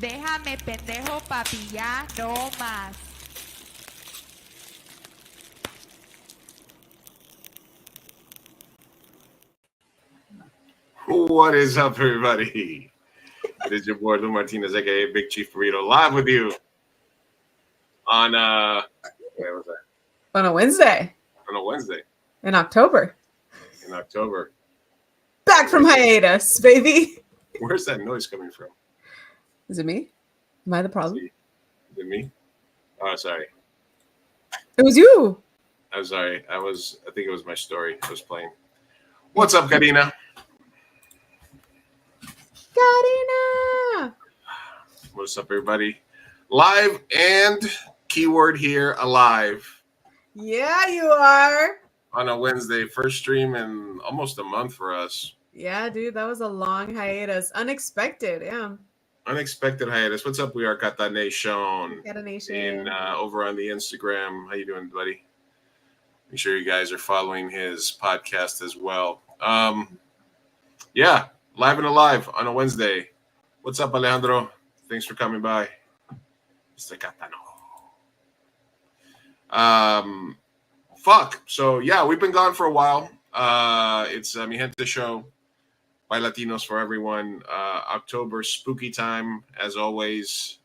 Déjame pendejo, papi, ya no más. What is up, everybody? It is your boy Lou Martinez, aka Big Chief Burrito, live with you on where was that? On a Wednesday. On a Wednesday In October. In October. Back from hiatus, baby. Where's that noise coming from? Is it me? Am I the problem? Is it me? Oh, sorry. It was you. I'm sorry. I think it was my story I was playing. What's up, Caida? Caida. What's up, everybody? Live and keyword here, alive. Yeah, you are. On a Wednesday, first stream in almost a month for us. Yeah, dude, that was a long hiatus. Unexpected, yeah. Unexpected hiatus. What's up? We are Caida Nation. Caida Nation. In over on the Instagram. How you doing, buddy? Make sure you guys are following his podcast as well. Yeah, live and alive on a Wednesday. What's up, Alejandro? Thanks for coming by. Mr. Catano. Fuck. So yeah, we've been gone for a while. It's MiGenteShow by Latinos for everyone. October spooky time as always,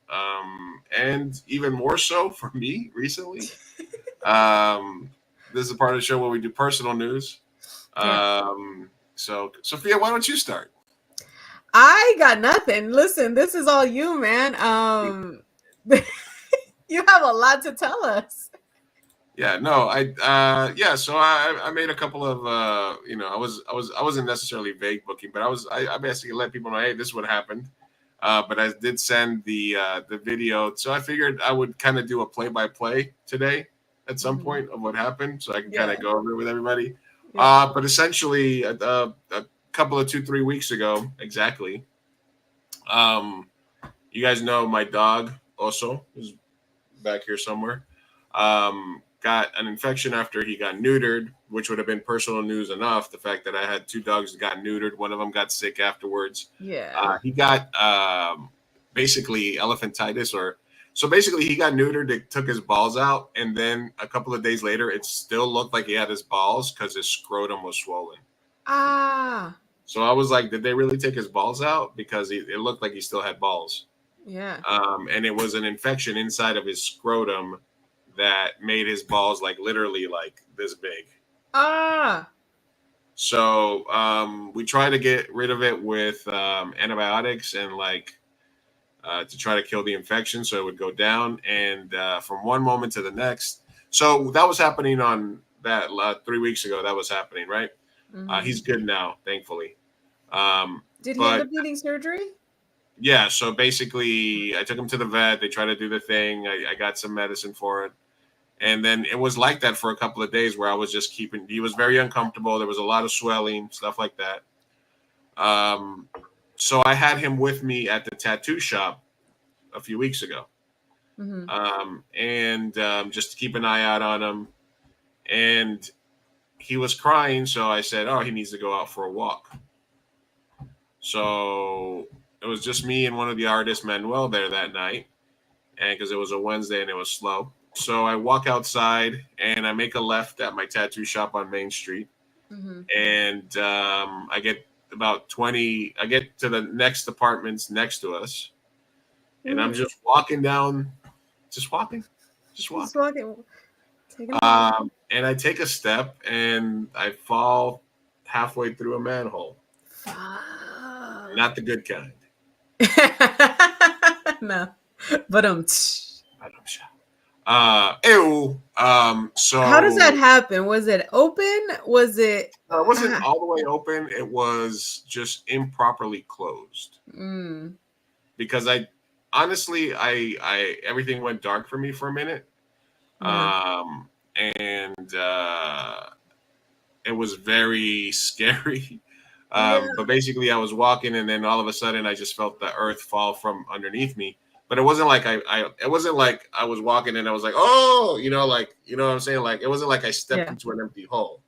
and even more so for me recently. This is a part of the show where we do personal news. So Sophia, why don't you start? I got nothing. Listen, this is all you, man. You have a lot to tell us. Yeah, no, so I made a couple of I wasn't necessarily vague booking, but I basically let people know, hey, this is what happened. But I did send the video, so I figured I would kind of do a play-by-play today at some point of what happened, so I can kind of go over it with everybody. Yeah. But essentially, a couple of 2-3 weeks ago, exactly, you guys know my dog Oso, who's back here somewhere, got an infection after he got neutered, which would have been personal news enough. The fact that I had 2 dogs that got neutered, one of them got sick afterwards. Yeah, he got basically elephantitis, so basically he got neutered. They took his balls out, and then a couple of days later, it still looked like he had his balls because his scrotum was swollen. So I was like, did they really take his balls out? Because it looked like he still had balls. Yeah. And it was an infection inside of his scrotum that made his balls like literally like this big. So we try to get rid of it with antibiotics and to try to kill the infection so it would go down. And from one moment to the next. So that was happening on that 3 weeks ago. That was happening, right? Mm-hmm. He's good now, thankfully. Did he end up needing surgery? Yeah. So basically, I took him to the vet. They tried to do the thing. I got some medicine for it. And then it was like that for a couple of days where I was just he was very uncomfortable. There was a lot of swelling, stuff like that. So I had him with me at the tattoo shop a few weeks ago. Mm-hmm. And just to keep an eye out on him. and he was crying. So I said, "Oh, he needs to go out for a walk." So it was just me and one of the artists, Manuel, there that night, and because it was a Wednesday and it was slow. So I walk outside and I make a left at my tattoo shop on Main Street, Mm-hmm. and I get about 20. I get to the next apartments next to us, and I'm just walking down, just walking, just Just walking. walking. Taking a walk. And I take a step and I fall halfway through a manhole. Fuck. Not the good kind. No, but Ew. So how does that happen? Was it open? Was it? it wasn't all the way open. It was just improperly closed. Because I honestly, I everything went dark for me for a minute. Yeah. And it was very scary. Yeah. But basically, I was walking, and then all of a sudden, I just felt the earth fall from underneath me. But it wasn't like it wasn't like I was walking and I was like, oh, like, you know what I'm saying? Like, it wasn't like I stepped into an empty hole.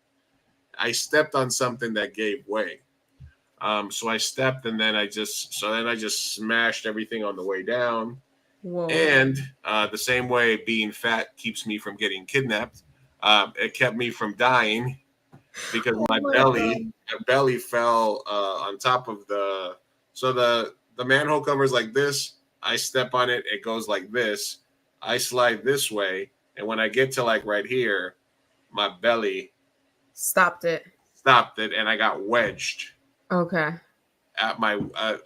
I stepped on something that gave way. So I stepped, and then I just smashed everything on the way down. Whoa. And the same way being fat keeps me from getting kidnapped, it kept me from dying because my belly fell on top of the manhole cover is like this. I step on it, it goes like this. I slide this way, and when I get to like right here, my belly stopped it, and I got wedged. Okay. At my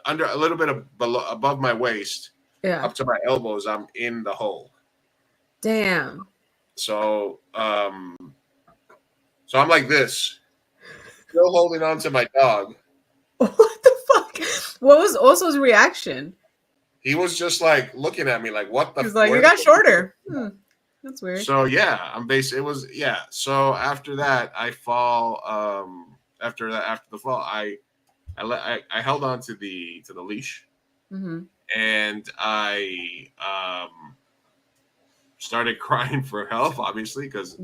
under a little bit above my waist. Yeah. Up to my elbows, I'm in the hole. Damn. So I'm like this, still holding on to my dog. What the fuck? What was Oso's reaction? He was just like looking at me like, what the fuck? He's like, you got shorter. That's weird. So yeah, so after that, I fall. After the fall, I held on to the leash. Mm-hmm. And I started crying for help, obviously, because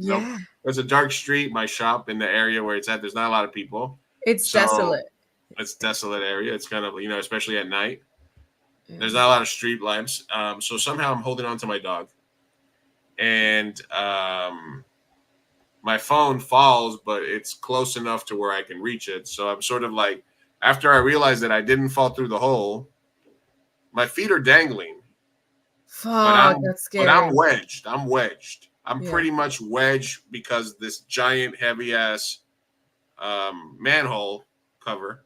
there's a dark street. My shop in the area where it's at, there's not a lot of people. It's desolate. It's desolate area. It's kind of, especially at night. Yeah. There's not a lot of street lamps. So somehow I'm holding on to my dog. And my phone falls, but it's close enough to where I can reach it. So I'm sort of like, after I realized that I didn't fall through the hole, my feet are dangling. Fuck, that's scary. But I'm wedged. I'm pretty much wedged because this giant, heavy ass manhole cover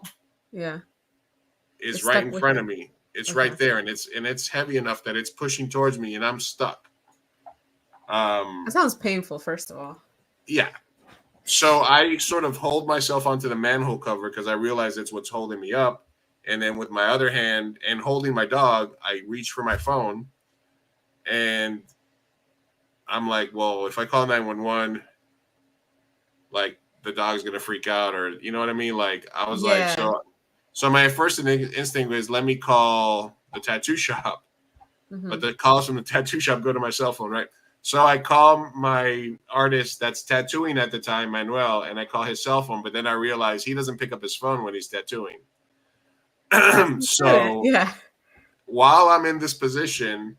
is right in front of me. It's right there, and it's heavy enough that it's pushing towards me, and I'm stuck. That sounds painful, first of all. Yeah. So I sort of hold myself onto the manhole cover because I realize it's what's holding me up. And then with my other hand and holding my dog, I reach for my phone. And I'm like, well, if I call 911, like the dog's going to freak out, or you know what I mean? Like, I was like, so my first instinct was, let me call the tattoo shop. Mm-hmm. But the calls from the tattoo shop go to my cell phone, right? So I call my artist that's tattooing at the time, Manuel, and I call his cell phone. But then I realize he doesn't pick up his phone when he's tattooing. So while I'm in this position,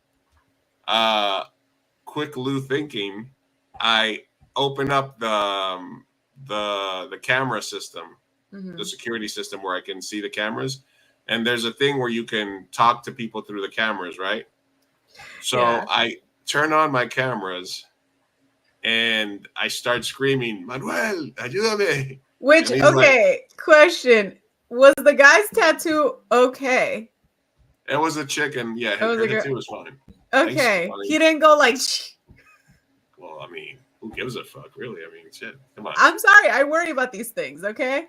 quick Lou thinking, I open up the camera system, the security system where I can see the cameras, and there's a thing where you can talk to people through the cameras, right? So I turn on my cameras and I start screaming, Manuel, ayúdame. Which, question. Was the guy's tattoo okay? It was a chick, and her tattoo was fine. Okay. He didn't go like, well, I mean, who gives a fuck, really? I mean, shit. Come on. I'm sorry. I worry about these things, okay?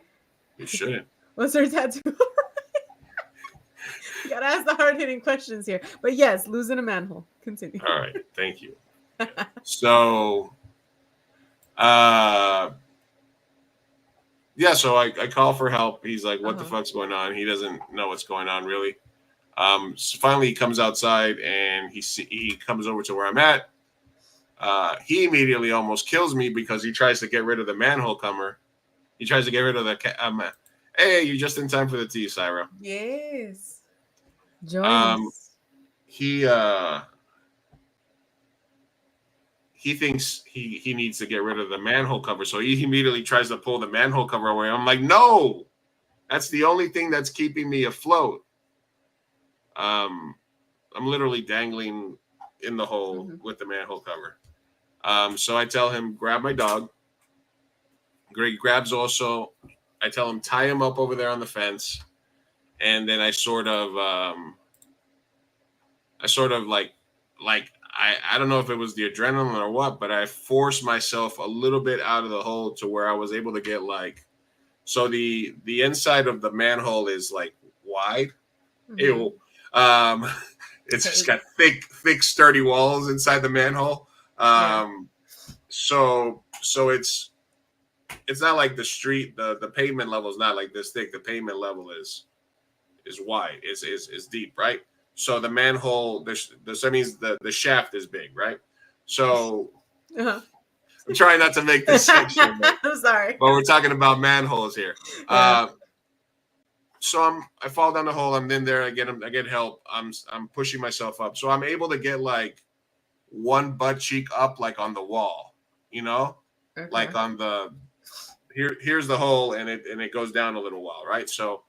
You shouldn't. Was her tattoo You gotta ask the hard-hitting questions here. But yes, losing a manhole. Continue. All right. Thank you. So, so I call for help. He's like, what the fuck's going on? He doesn't know what's going on, really. So finally, he comes outside, and he comes over to where I'm at. He immediately almost kills me because he tries to get rid of the manhole cover. He tries to get rid of the. Hey, you're just in time for the tea, Syra. Yes. Join us. He thinks he needs to get rid of the manhole cover, so he immediately tries to pull the manhole cover away. I'm like, no, that's the only thing that's keeping me afloat. I'm literally dangling in the hole with the manhole cover. So I tell him, grab my dog. Greg grabs also. I tell him, tie him up over there on the fence, and then I sort of like I don't know if it was the adrenaline or what, but I forced myself a little bit out of the hole to where I was able to get like, so the inside of the manhole is like wide. Ew. It's just got thick, sturdy walls inside the manhole. So it's not like the street, the pavement level is not like this thick. The pavement level is wide, is deep, right? So the manhole, that means the shaft is big, right? So I'm trying not to make this section, but, I'm sorry. but we're talking about manholes here. So I fall down the hole. I'm in there. I get help. I'm pushing myself up. So I'm able to get like one butt cheek up, like on the wall, like on the here's the hole, and it goes down a little while, right? So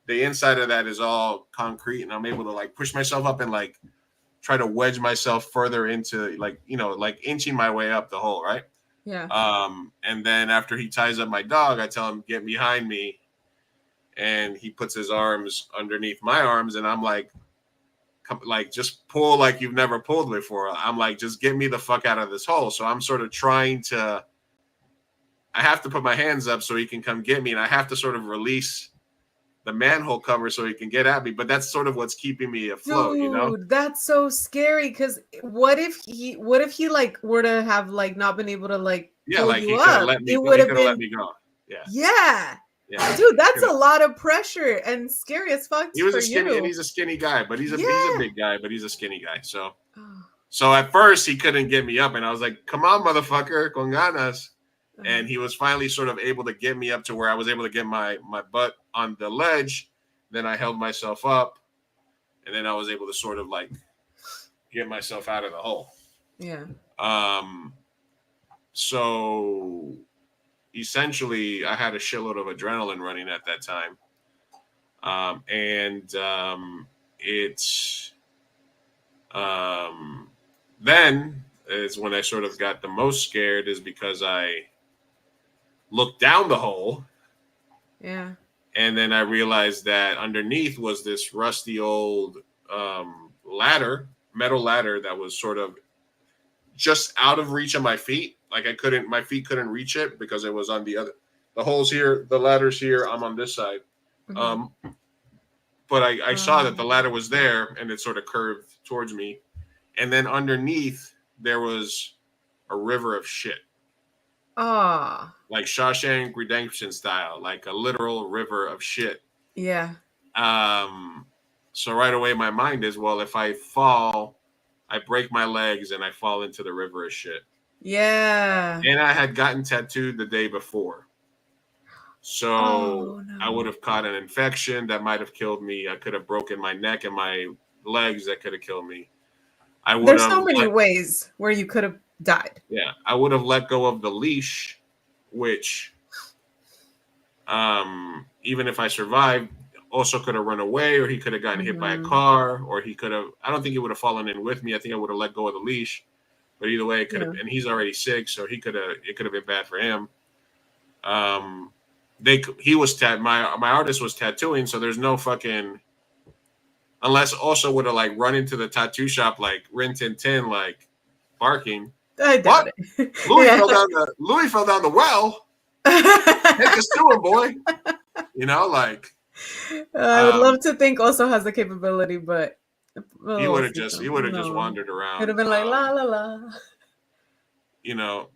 the inside of that is all concrete, and I'm able to like push myself up and like try to wedge myself further into like inching my way up the hole, right? Yeah. And then after he ties up my dog, I tell him, get behind me. And he puts his arms underneath my arms, and I'm like, just pull like you've never pulled before. I'm like, just get me the fuck out of this hole. So I'm sort of trying to, I have to put my hands up so he can come get me, and I have to sort of release the manhole cover so he can get at me. But that's sort of what's keeping me afloat, Dude, that's so scary. Because what if he like were to have like not been able to like pull like you he could have up? let me. It would have been let me go. Yeah. Dude, that's a lot of pressure and scary as fuck. He was a skinny, and he's a skinny guy, but he's a big guy, but he's a skinny guy. So at first he couldn't get me up, and I was like, "Come on, motherfucker, con ganas." And he was finally sort of able to get me up to where I was able to get my butt on the ledge. Then I held myself up, and then I was able to sort of like get myself out of the hole. Yeah. So essentially, I had a shitload of adrenaline running at that time. Then is when I sort of got the most scared, is because I looked down the hole. Yeah. And then I realized that underneath was this rusty old metal ladder that was sort of just out of reach of my feet. Like my feet couldn't reach it because it was on the hole's here, the ladder's here, I'm on this side. But I saw that the ladder was there, and it sort of curved towards me. And then underneath there was a river of shit. Like Shawshank Redemption style, like a literal river of shit. Yeah. So right away my mind is, well, if I fall, I break my legs and I fall into the river of shit. Yeah. And I had gotten tattooed the day before. So I would have caught an infection that might have killed me. I could have broken my neck and my legs. That could have killed me. There's so many ways where you could have died. Yeah. I would have let go of the leash, which even if I survived, also could have run away, or he could have gotten hit by a car, or he could have, I don't think he would have fallen in with me. I think I would have let go of the leash. But either way, it could have, and he's already sick, so it could have been bad for him. He was my artist was tattooing, so there's no fucking, unless also would have like run into the tattoo shop like Rin Tin Tin, like barking. I doubt it. Louis fell down the well. Take us to him, boy. Like I would love to think also has the capability, but he would have just wandered around. Could have been like la la la.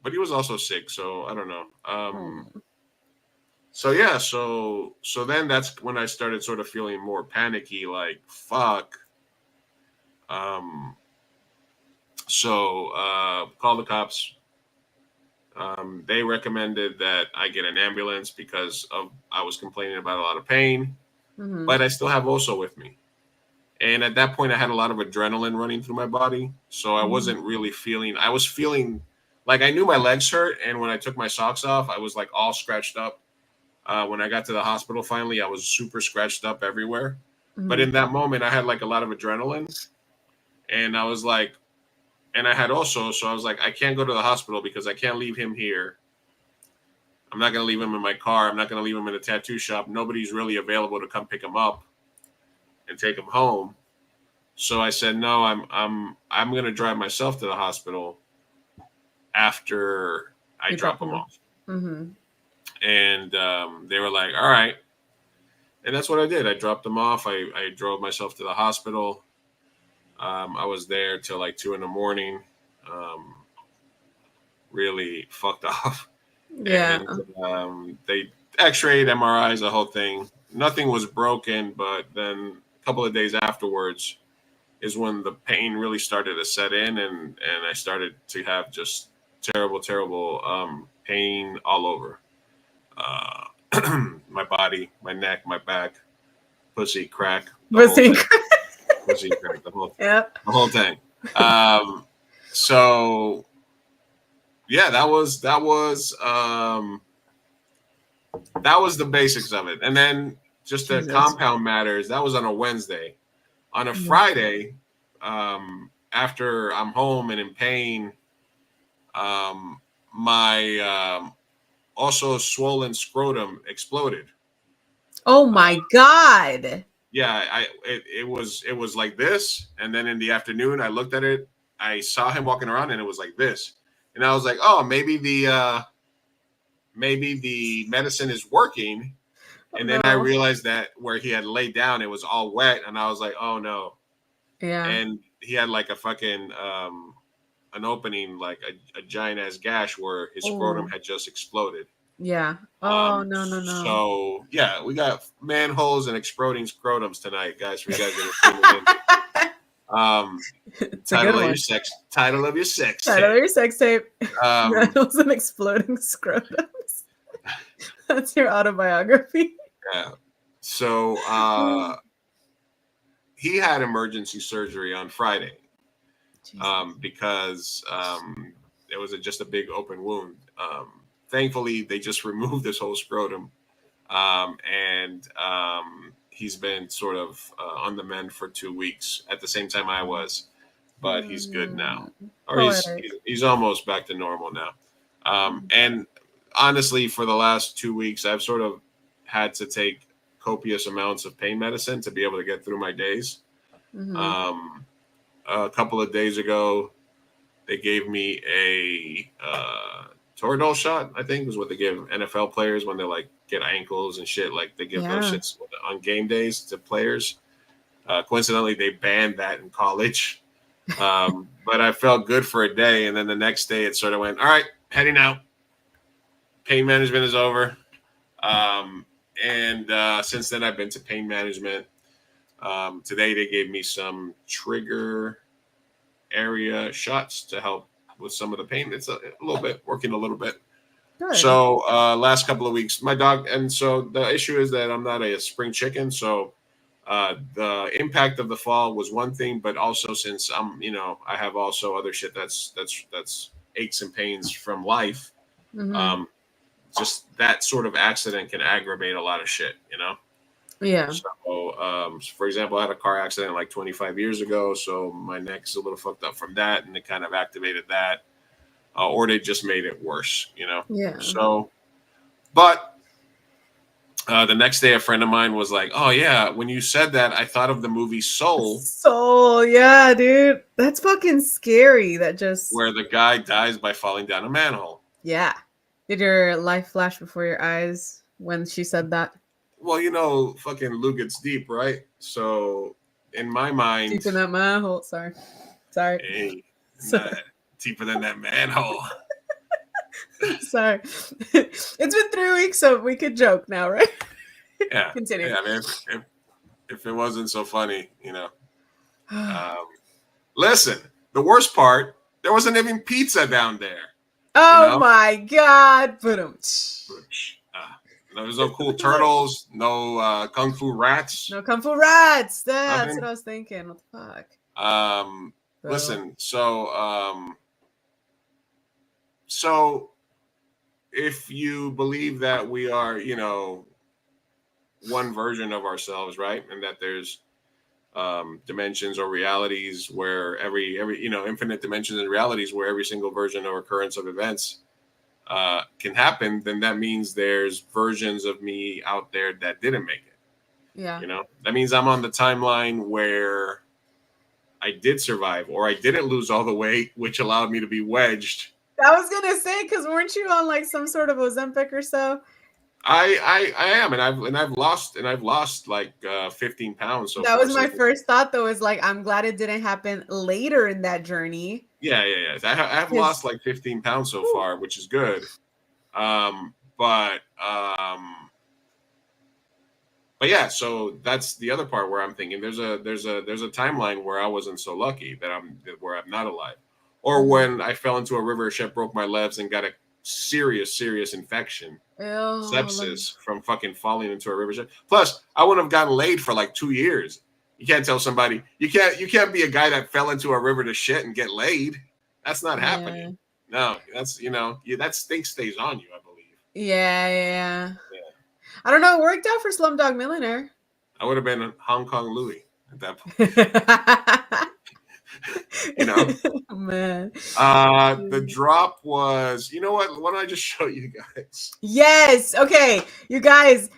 But he was also sick, so I don't know. So yeah, so then that's when I started sort of feeling more panicky, like fuck. So called the cops. They recommended that I get an ambulance because I was complaining about a lot of pain, but I still have Oso with me. And at that point, I had a lot of adrenaline running through my body. So I wasn't really I was feeling like I knew my legs hurt. And when I took my socks off, I was like all scratched up. When I got to the hospital finally, I was super scratched up everywhere. But in that moment, I had like a lot of adrenaline. And I was like, and I had also, so I was like, I can't go to the hospital because I can't leave him here. I'm not going to leave him in my car. I'm not going to leave him in a tattoo shop. Nobody's really available to come pick him up and take him home. So I said, no, I'm going to drive myself to the hospital after I drop him off. And they were like, all right. And that's what I did. I dropped him off. I drove myself to the hospital. I was there till like 2 a.m. Really fucked off. Yeah. And they x-rayed, MRIs, the whole thing. Nothing was broken, but then a couple of days afterwards is when the pain really started to set in, and I started to have just terrible pain all over. My body, my neck, my back, pussy crack. Pussy crack, the whole thing. So yeah, that was the basics of it. And then just the compound matters, that was on a Wednesday. On a Friday, after I'm home and in pain, my also swollen scrotum exploded. Oh my God. Yeah, it was like this, and then in the afternoon I looked at it, I saw him walking around, and it was like this, and I was like, oh, maybe the medicine is working, and then I realized that where he had laid down, it was all wet, and I was like, oh no, and he had like a fucking an opening, like a giant ass gash where his scrotum had just exploded. Yeah. Oh no. So yeah, we got manholes and exploding scrotums tonight, guys. For you guys that are tuning in. Title of your sex tape. Manholes and exploding scrotums. That's your autobiography. Yeah. So he had emergency surgery on Friday because it was just a big open wound. Thankfully, they just removed this whole scrotum, and he's been sort of on the mend for 2 weeks at the same time I was, but he's good now, or he's almost back to normal now. And honestly, for the last 2 weeks, I've sort of had to take copious amounts of pain medicine to be able to get through my days. A couple of days ago, they gave me a Toradol shot, I think is what they give NFL players when they like get ankles and shit. Like they give those shits on game days to players. Coincidentally, they banned that in college. But I felt good for a day, and then the next day it sort of went, all right, heading out. Pain management is over. And since then I've been to pain management. Today they gave me some trigger area shots to help with some of the pain. It's a little bit working a little bit. Good. So last couple of weeks, my dog, and so the issue is that I'm not a spring chicken. So the impact of the fall was one thing, but also since I have also other shit that's aches and pains from life. Just that sort of accident can aggravate a lot of shit, Yeah. So, for example, I had a car accident like 25 years ago, so my neck's a little fucked up from that, and it kind of activated that, or they just made it worse, Yeah. So, but the next day, a friend of mine was like, "Oh yeah, when you said that, I thought of the movie Soul." Soul, yeah, dude, that's fucking scary. That just where the guy dies by falling down a manhole. Yeah. Did your life flash before your eyes when she said that? Well, fucking Lou gets deep, right? So in my mind, deep in that manhole. Sorry. Hey, deeper than that manhole. Sorry. It's been 3 weeks, so we could joke now, right? Yeah. Continue. Yeah, man. If it wasn't so funny, Listen, the worst part There wasn't even pizza down there. Oh my God! There was no cool turtles, no kung fu rats. No kung fu rats. That's Nothing. what I was thinking. What the fuck? Listen, so if you believe that we are, one version of ourselves, right, and that there's dimensions or realities where every infinite dimensions and realities where every single version or occurrence of events can happen, then that means there's versions of me out there that didn't make it. Yeah. That means I'm on the timeline where I did survive, or I didn't lose all the weight, which allowed me to be wedged. I was gonna say, because weren't you on like some sort of Ozempic or so? I am, and I've lost like 15 pounds so far. That was my first thought, though, is like, I'm glad it didn't happen later in that journey. Yeah. I have lost like 15 pounds so far, which is good. But yeah, so that's the other part where I'm thinking there's a timeline where I wasn't so lucky where I'm not alive, or when I fell into a river, ship broke my legs, and got a serious infection. Sepsis from fucking falling into a river ship. Plus, I wouldn't have gotten laid for like 2 years. You can't tell somebody you can't be a guy that fell into a river to shit and get laid. That's not happening. No, that's that stink stays on you, I believe. Yeah. I don't know. It worked out for Slumdog Millionaire. I would have been Hong Kong Louie at that point. Man. The drop was, you know what? Why don't I just show you guys? Yes. Okay. You guys,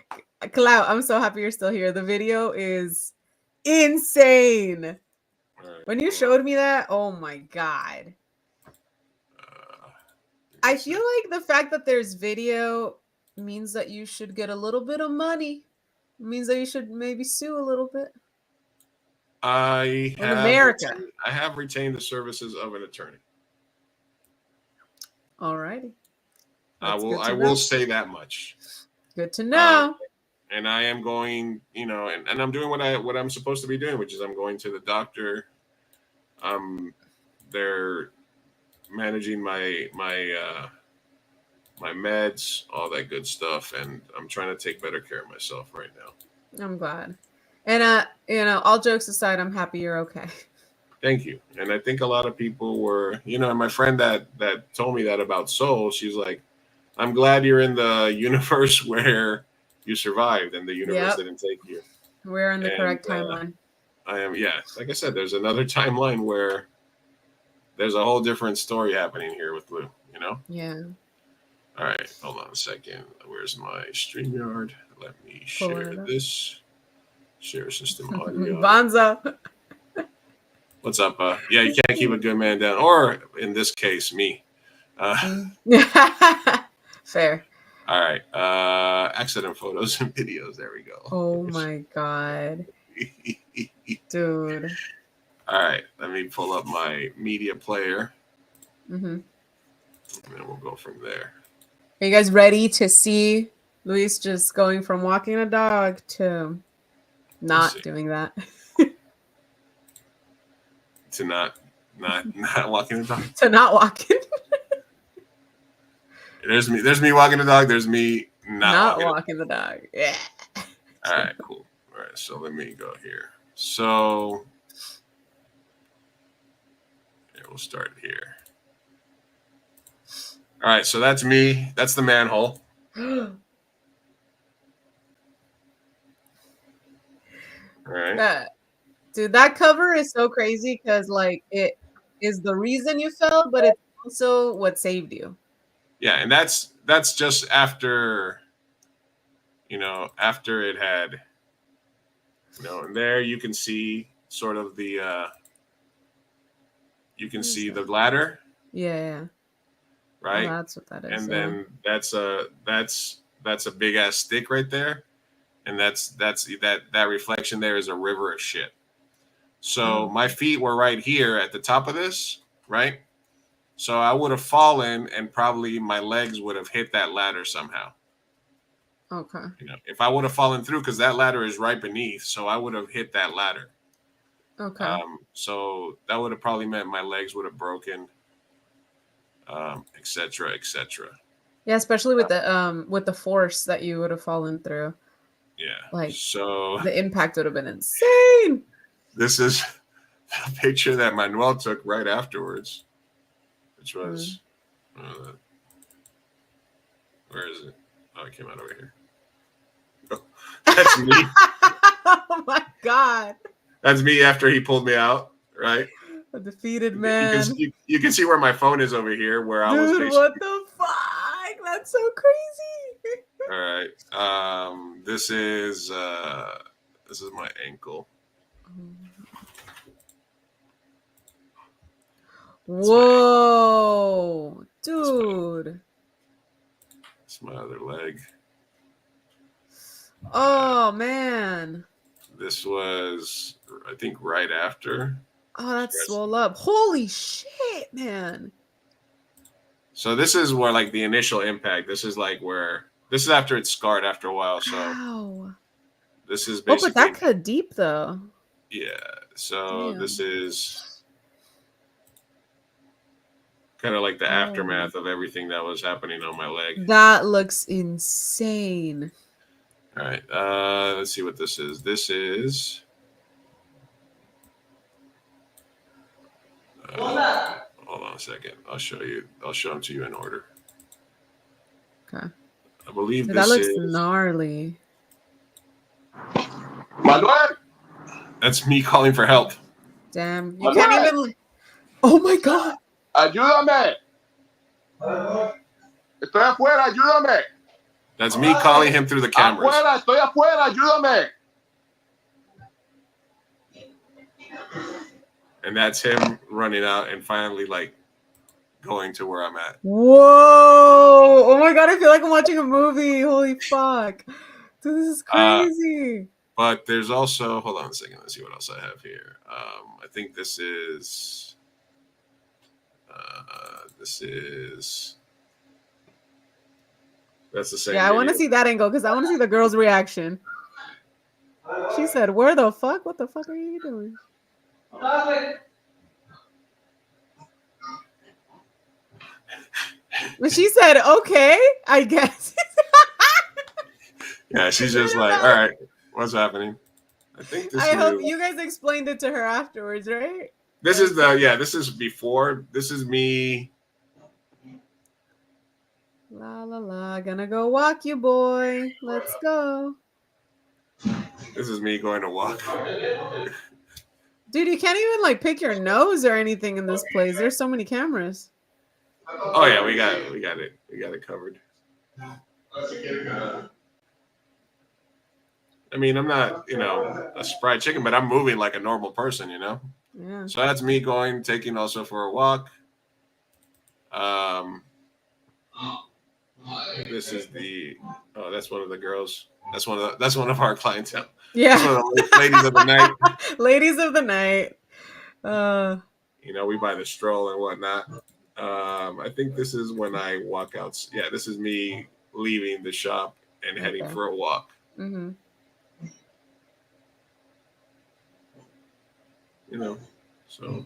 Clout, I'm so happy you're still here. The video is insane. Right, when you showed me that, oh my God. I feel like the fact that there's video means that you should get a little bit of money. It means that you should maybe sue a little bit. I have retained the services of an attorney. All righty. I will say that much. Good to know. And I am going, and I'm doing what I'm supposed to be doing, which is I'm going to the doctor. They're managing my meds, all that good stuff, and I'm trying to take better care of myself right now. I'm glad. And all jokes aside, I'm happy you're okay. Thank you. And I think a lot of people were, and my friend that told me that about Soul, she's like, I'm glad you're in the universe where you survived and the universe didn't take you. We're in the correct timeline. I am, like I said, there's another timeline where there's a whole different story happening here with Lou, Yeah. All right, hold on a second. Where's my StreamYard? Let me share this. Share system audio. Bonzo. What's up? Yeah, you can't keep a good man down. Or in this case, me. Fair. All right. Accident photos and videos. There we go. Oh my God. Dude. All right. Let me pull up my media player. Mm-hmm. And then we'll go from there. Are you guys ready to see Luis just going from walking a dog to not doing that? To not walking the dog. To not walking. There's me walking the dog. There's me not walking the dog. Yeah. All right, cool. All right, so let me go here. So we'll start here. All right, so that's me. That's the manhole. All right. Dude, that cover is so crazy because like it is the reason you fell, but it's also what saved you. Yeah, and that's just after, after it had, and there you can see sort of the, you can see the ladder. Yeah. Right. Oh, that's what that is. And then that's a big ass stick right there, and that reflection there is a river of shit. So my feet were right here at the top of this, right? So I would have fallen, and probably my legs would have hit that ladder somehow. Okay. If I would have fallen through, because that ladder is right beneath, so I would have hit that ladder. Okay. So that would have probably meant my legs would have broken. etc., etc. Yeah, especially with the force that you would have fallen through. Yeah. Like, so the impact would have been insane. this is a picture that Manuel took right afterwards, which was where is it? Oh, it came out over here. Oh, that's me. Oh my god. That's me after he pulled me out, right? A defeated man. You can see where my phone is over here, where I was Dude, basically. what the fuck? That's so crazy. All right. This is my ankle. Whoa, dude. It's my other leg. Oh man. This was, I think, right after. Oh, that's swole up. Holy shit, man. So this is where like the initial impact. This is like where this is after it's scarred after a while. So wow. This is basically. Oh, but that cut deep though. Yeah. So damn. This is kind of like the aftermath of everything that was happening on my leg. That looks insane. All right. Let's see what this is. This is. Hold on a second. I'll show you. I'll show them to you in order. Okay. I believe Dude, this that looks is gnarly. Manuel. That's me calling for help. Damn. You can't even. Oh my god. Ayúdame. Estoy afuera, ayúdame. That's me calling him through the cameras. Afuera, estoy afuera, ayúdame. And that's him running out and finally like going to where I'm at. Whoa! Oh my god, I feel like I'm watching a movie. Holy fuck. Dude, this is crazy. But there's also, hold on a second, let's see what else I have here. I think this is that's the same. Yeah, I want to see that angle because I want to see the girl's reaction. She said, "Where the fuck? What the fuck are you doing?" But she said, "Okay, I guess." Yeah, she's just like, all right, what's happening? I think this. I hope you guys explained it to her afterwards, right? This is this is before. This is me. La la la, gonna go walk you, boy. Let's go. This is me going to walk. Dude, you can't even like pick your nose or anything in this place. There's so many cameras. Oh yeah, we got it covered. I mean, I'm not, a fried chicken, but I'm moving like a normal person, Yeah. So that's me taking also for a walk. This is that's one of the girls. That's one of our clientele. Yeah. That's one of the ladies of the night. Ladies of the night. We buy the stroll and whatnot. I think this is when I walk out. Yeah, this is me leaving the shop and heading for a walk. Mm-hmm. So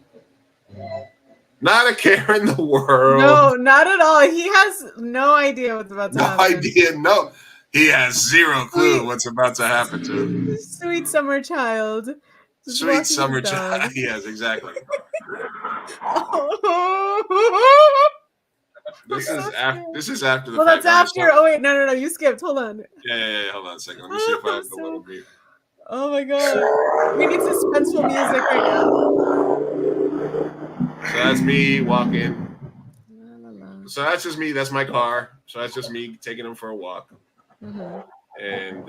not a care in the world. No, not at all. He has no idea what's about to happen. No idea. No, he has zero clue what's about to happen to him. Sweet summer child. Sweet summer child. Yes, exactly. This is after the. Well, that's after. Oh wait, no. You skipped. Hold on. Yeah. Hold on a second. Let me see if I have the little beat. Oh my god. We need suspenseful music right now. So that's me walking. So that's just me. That's my car. So that's just me taking him for a walk. Mm-hmm. And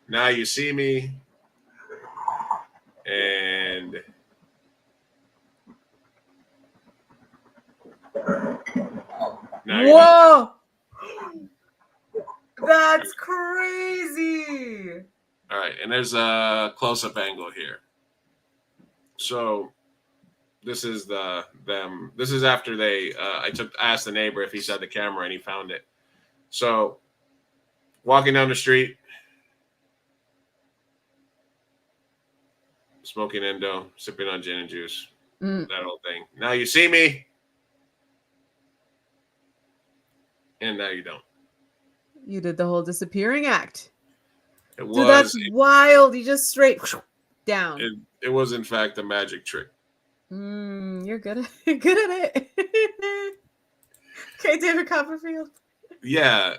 now you see me. And whoa! That's crazy. All right, and there's a close-up angle here. So this is them. This is after they. I asked the neighbor if he saw the camera, and he found it. So walking down the street, smoking endo, sipping on gin and juice. That whole thing. Now you see me, and now you don't. You did the whole disappearing act. It Dude, was. that's wild. You just straight down. It was in fact a magic trick. You're good at good at it. Okay, David Copperfield. Yeah.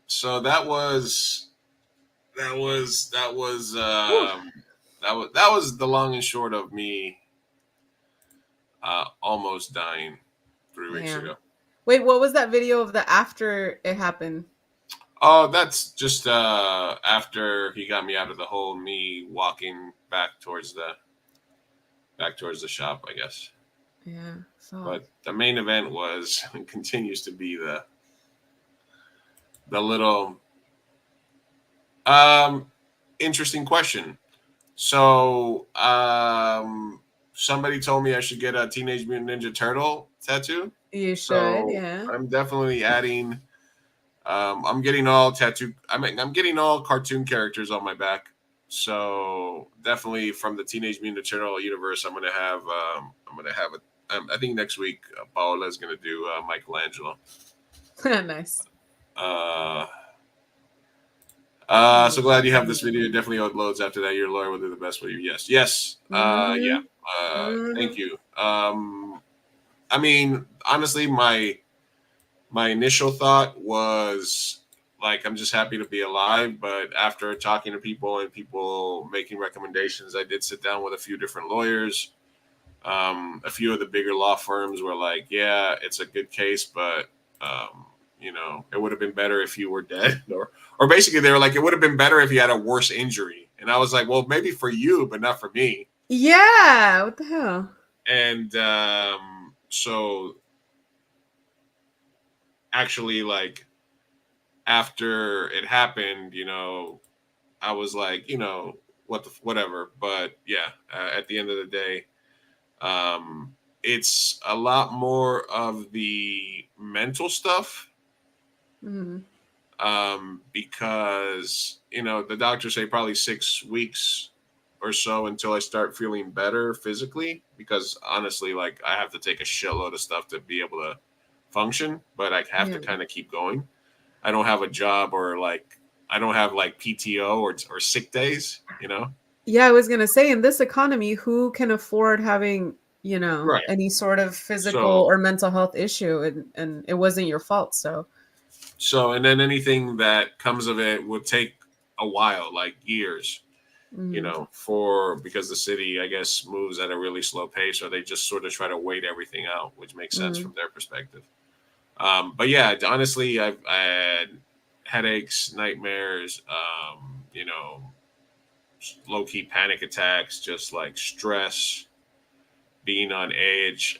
So that was that was the long and short of me almost dying 3 weeks ago. Wait, what was that video of the after it happened? Oh, that's just after he got me out of the hole, me walking back towards the shop, I guess. Yeah. But the main event was and continues to be the little interesting question. So somebody told me I should get a Teenage Mutant Ninja Turtle tattoo. You should, so yeah. I'm definitely adding. I'm getting all tattoo. I'm getting all cartoon characters on my back. So definitely from the Teenage Mutant Ninja Turtle universe, I'm gonna have. I think next week Paola is gonna do Michelangelo. Nice. So glad you have this video. Definitely uploads after that. Your lawyer will do the best for you. Yes. Yeah. Thank you. I mean, honestly, my initial thought was like, I'm just happy to be alive. But after talking to people and people making recommendations, I did sit down with a few different lawyers. A few of the bigger law firms were like, yeah, it's a good case, but it would have been better if you were dead, or basically they were like, it would have been better if you had a worse injury. And I was like, well, maybe for you, but not for me. Yeah, what the hell? And so actually, like, after it happened, I was like, whatever. But yeah, at the end of the day, it's a lot more of the mental stuff. Because the doctors say probably 6 weeks or so until I start feeling better physically, because honestly, like, I have to take a shitload of stuff to be able to function, but I have to kind of keep going. I don't have a job, or like I don't have like PTO or sick days, Yeah, I was gonna say, in this economy, who can afford having Right. any sort of physical or mental health issue, and it wasn't your fault. So, and then anything that comes of it would take a while, like years, because the city, I guess, moves at a really slow pace, or they just sort of try to wait everything out, which makes sense from their perspective. But yeah, honestly, I had headaches, nightmares, low-key panic attacks, just like stress, being on edge.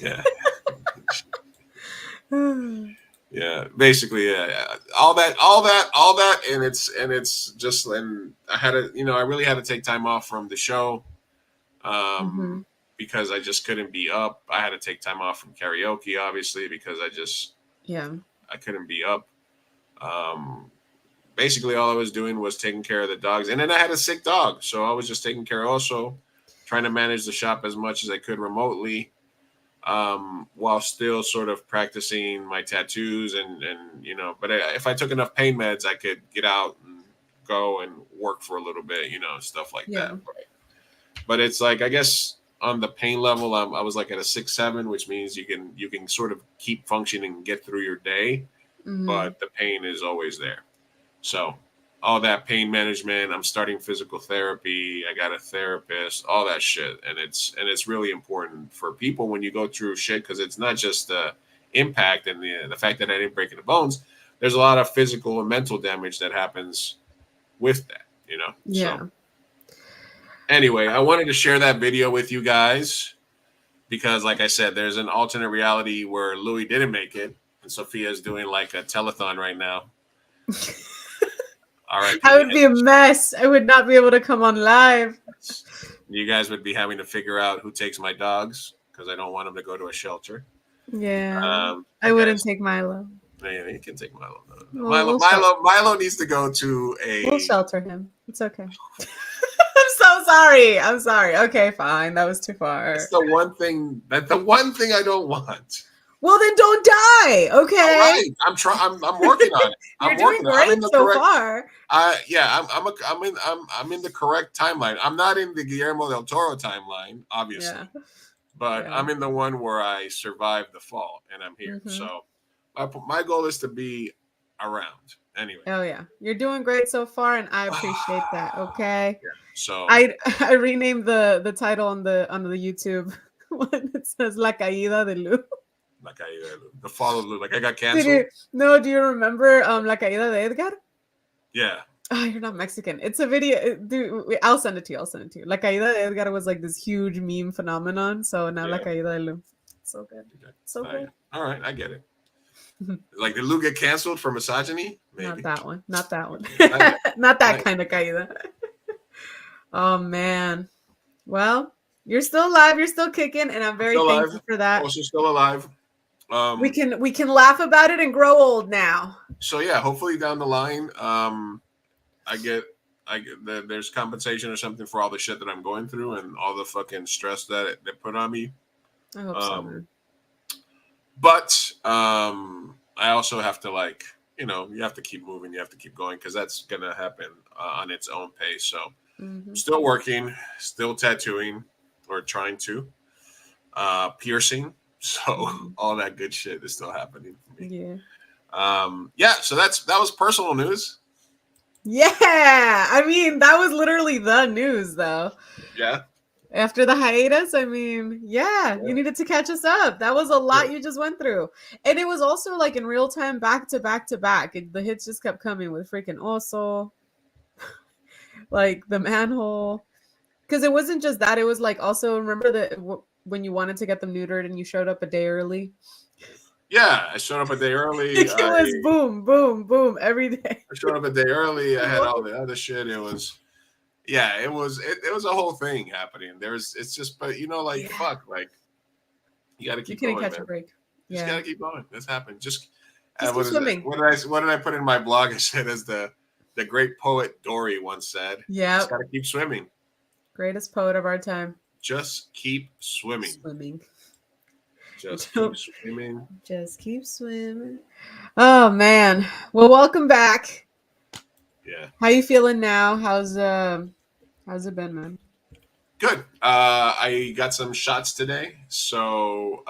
Yeah. Yeah, basically, all that, and it's just, and I had to, I really had to take time off from the show, because I just couldn't be up. I had to take time off from karaoke, obviously, because I couldn't be up. Basically, all I was doing was taking care of the dogs, and then I had a sick dog, so I was just taking care of also trying to manage the shop as much as I could remotely. While still sort of practicing my tattoos and but if I took enough pain meds, I could get out and go and work for a little bit, stuff like that. Right. But it's like, I guess on the pain level, I was like at a 6-7, which means you can sort of keep functioning and get through your day, but the pain is always there. So all that pain management, I'm starting physical therapy. I got a therapist, all that shit. And it's really important for people when you go through shit, because it's not just the impact and the fact that I didn't break any bones. There's a lot of physical and mental damage that happens with that, Yeah. So anyway, I wanted to share that video with you guys because, like I said, there's an alternate reality where Louis didn't make it, and Sophia's doing like a telethon right now. All right, I would be a mess. I would not be able to come on live. You guys would be having to figure out who takes my dogs, because I don't want them to go to a shelter. Yeah, I wouldn't take Milo. Yeah, you can take Milo. No. Well, Milo needs to go to a. We'll shelter him. It's okay. I'm so sorry. I'm sorry. Okay, fine. That was too far. That's the one thing. The one thing I don't want. Well, then don't die. Okay. All right. I'm trying. I'm working on it. You're doing great so far. Yeah. I'm in the correct timeline. I'm not in the Guillermo del Toro timeline, obviously, but I'm in the one where I survived the fall and I'm here. Mm-hmm. So my goal is to be around anyway. Oh yeah, you're doing great so far, and I appreciate that. Okay. Yeah. So I renamed the title on the YouTube when it says La Caída de Lu. La Caida, the fall of Lu. Like I got canceled. Do you remember La Caída de Edgar? Yeah. Oh, you're not Mexican. It's a video. Dude, I'll send it to you. La Caída de Edgar was like this huge meme phenomenon. So now La Caída de Lu. So good. So good. All right, I get it. Like, did Lu get canceled for misogyny? Maybe. Not that one. Not that kind of caída. Oh man. Well, you're still alive. You're still kicking, and I'm very thankful for that. Also still alive. We can laugh about it and grow old now. So yeah, hopefully down the line, there's compensation or something for all the shit that I'm going through and all the fucking stress that they put on me. I hope so, man. But I also have to you have to keep moving, you have to keep going because that's gonna happen on its own pace. So still working, still tattooing or trying to, piercing. So all that good shit is still happening for me. Yeah. So that was personal news. Yeah, I mean that was literally the news, though. Yeah. After the hiatus, I mean, you needed to catch us up. That was a lot you just went through. And it was also like in real time, back to back to back. The hits just kept coming with freaking Oso, like the manhole. Because it wasn't just that. It was like also, remember that when you wanted to get them neutered and you showed up a day early? Yeah, I showed up a day early. It was boom, boom, boom every day. I showed up a day early. I had all the other shit. It was... Yeah, it was a whole thing happening. It's just, but fuck, like you got to keep going. You can't catch a break. Just got to keep going. This happened. Just keep swimming. What did I put in my blog? I said, as the great poet Dory once said, yeah, just got to keep swimming. Greatest poet of our time. Just keep swimming. Just keep swimming. Just keep swimming. Oh man. Well, welcome back. Yeah. How you feeling now? How's it been, man? Good. I got some shots today, so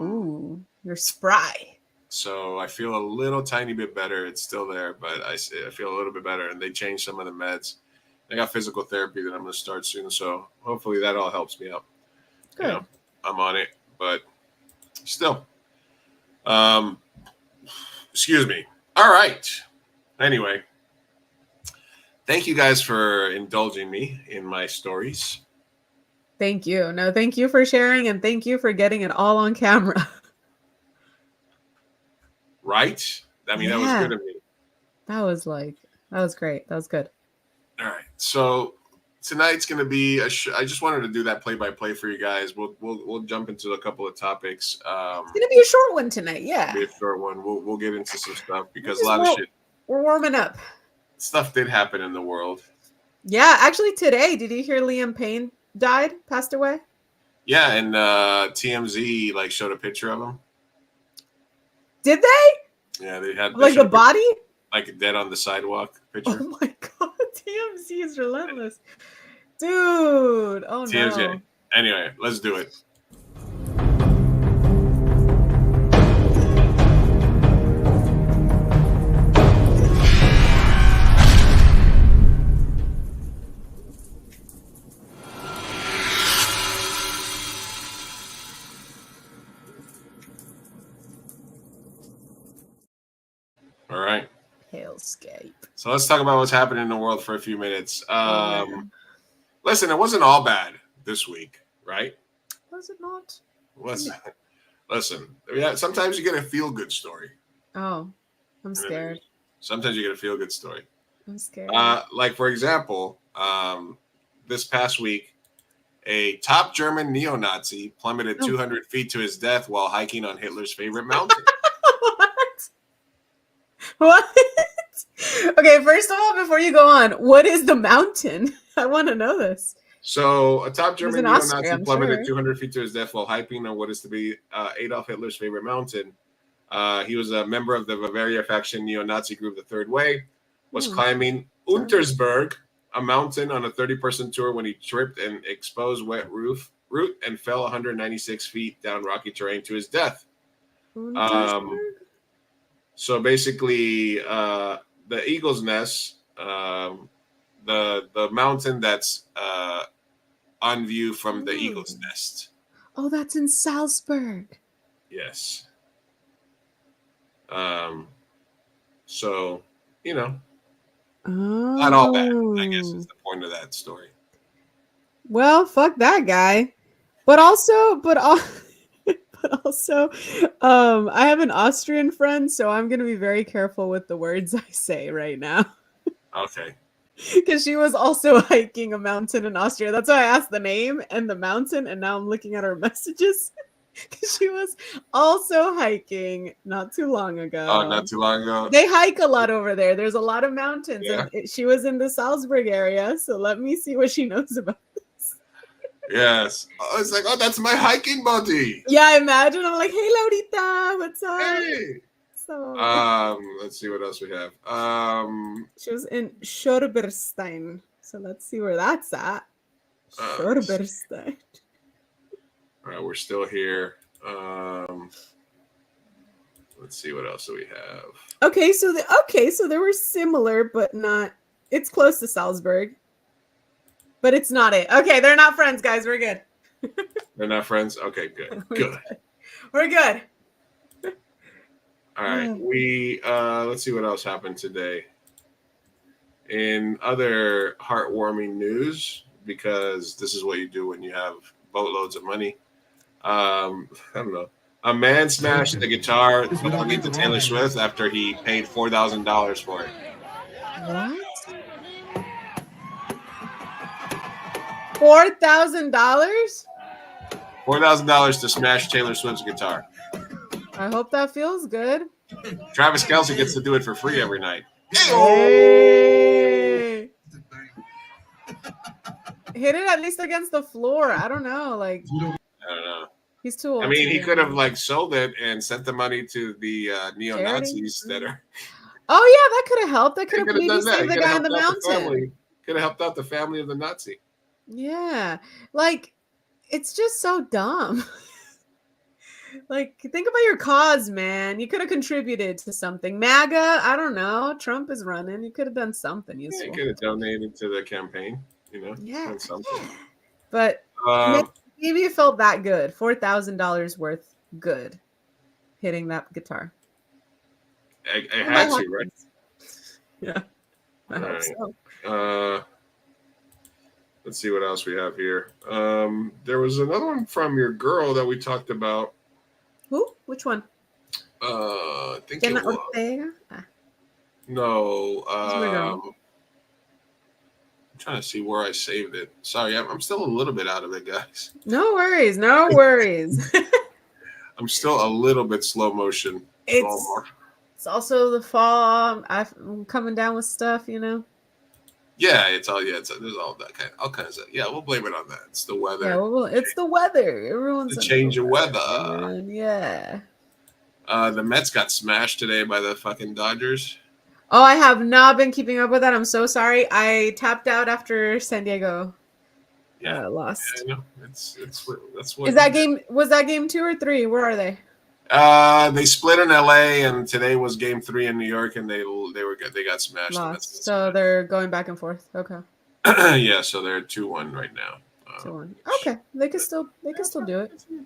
ooh, you're spry. So I feel a little tiny bit better. It's still there, but I feel a little bit better. And they changed some of the meds. I got physical therapy that I'm going to start soon, so hopefully that all helps me out. Good. I'm on it, but still. Excuse me. All right. Anyway. Thank you guys for indulging me in my stories. Thank you. No, thank you for sharing and thank you for getting it all on camera. Right? I mean, that was good of me. That was great. That was good. All right. So tonight's going to be I just wanted to do that play-by-play for you guys. We'll jump into a couple of topics. It's going to be a short one tonight. Yeah. It'll be a short one. We'll get into some stuff because a lot of shit. We're warming up. Stuff did happen in the world. Yeah, actually today, did you hear Liam Payne passed away? Yeah, and TMZ showed a picture of him. Did they? Yeah, they had the body? Like dead on the sidewalk picture. Oh my god, TMZ is relentless. Dude, oh TMZ. No. Anyway, let's do it. All right. Hellscape. So let's talk about what's happening in the world for a few minutes. Listen, it wasn't all bad this week, right? Was it not? Listen. Yeah, sometimes you get a feel-good story. Oh, I'm scared. Sometimes you get a feel-good story. I'm scared. Like, for example, this past week, a top German neo-Nazi plummeted 200 feet to his death while hiking on Hitler's favorite mountain. What? Okay, first of all, before you go on, what is the mountain? I want to know this. So, a top It was German in Austria, neo-Nazi I'm plummeted sure. 200 feet to his death while hiking on what is to be Adolf Hitler's favorite mountain. He was a member of the Bavaria faction neo-Nazi group, the Third Way, was climbing Untersberg, a mountain on a 30-person tour when he tripped and exposed wet route and fell 196 feet down rocky terrain to his death. So basically, the Eagle's Nest, the mountain that's on view from the Eagle's Nest. Oh, that's in Salzburg. Yes. So, you know, not all bad, I guess is the point of that story. Well, fuck that guy. But also, I have an Austrian friend, so I'm gonna be very careful with the words I say right now. Okay. Because she was also hiking a mountain in Austria. That's why I asked the name and the mountain, and now I'm looking at her messages. Because she was also hiking not too long ago. Oh, not too long ago. They hike a lot over there. There's a lot of mountains. Yeah. And she was in the Salzburg area, so let me see what she knows about this. Yes. Oh, it's like, oh, that's my hiking buddy. Yeah, I imagine. I'm like, hey, Laurita, what's up? Hey. So, let's see what else we have. she was in Schorberstein. So let's see where that's at. Schorberstein. All right, we're still here. Let's see what else do we have. Okay, so they were similar, but not. It's close to Salzburg, but it's not it. Okay, they're not friends, guys. We're good. They're not friends. Okay, good. Good. We're good. All right. We let's see what else happened today. In other heartwarming news, because this is what you do when you have boatloads of money. I don't know. A man smashed the guitar belonging to Taylor Swift after he paid $4,000 for it. What? $4,000? $4,000 to smash Taylor Swift's guitar. I hope that feels good. Travis Kelce gets to do it for free every night. Hey. Hit it at least against the floor. I don't know. Like, I don't know. He's too old. I mean, he could have like sold it and sent the money to the neo-Nazis that are. Oh yeah, that could have helped. That could have maybe saved the guy on the mountain. Could have helped out the family of the Nazi. Yeah, like it's just so dumb. Like, think about your cause, man. You could have contributed to something. MAGA, I don't know. Trump is running. You could have done something useful. Yeah, you could have donated to the campaign. You know, yeah, something. But maybe it felt that good. $4,000 worth good hitting that guitar. I had to, right? Yeah. I hope so. Let's see what else we have here. There was another one from your girl that we talked about. Who? Which one? I think it was. Ortega? No. I'm trying to see where I saved it. Sorry, I'm still a little bit out of it, guys. No worries. No worries. I'm still a little bit slow motion. It's also the fall. I'm coming down with stuff, you know. Yeah, there's all that all kinds of stuff. Yeah, we'll blame it on that. It's the weather. Yeah, it's the weather. Everyone's the change of weather. Yeah. The Mets got smashed today by the fucking Dodgers. Oh, I have not been keeping up with that. I'm so sorry. I tapped out after San Diego. Yeah, lost. Yeah, I know. That's what. Is that game? Was that game 2 or 3? Where are they? They split in LA, and today was game 3 in New York, and they got smashed. Lost. So they're going back and forth. Okay. Yeah, so they're 2-1 right now. 2-1. Okay, they can still do it. Yeah.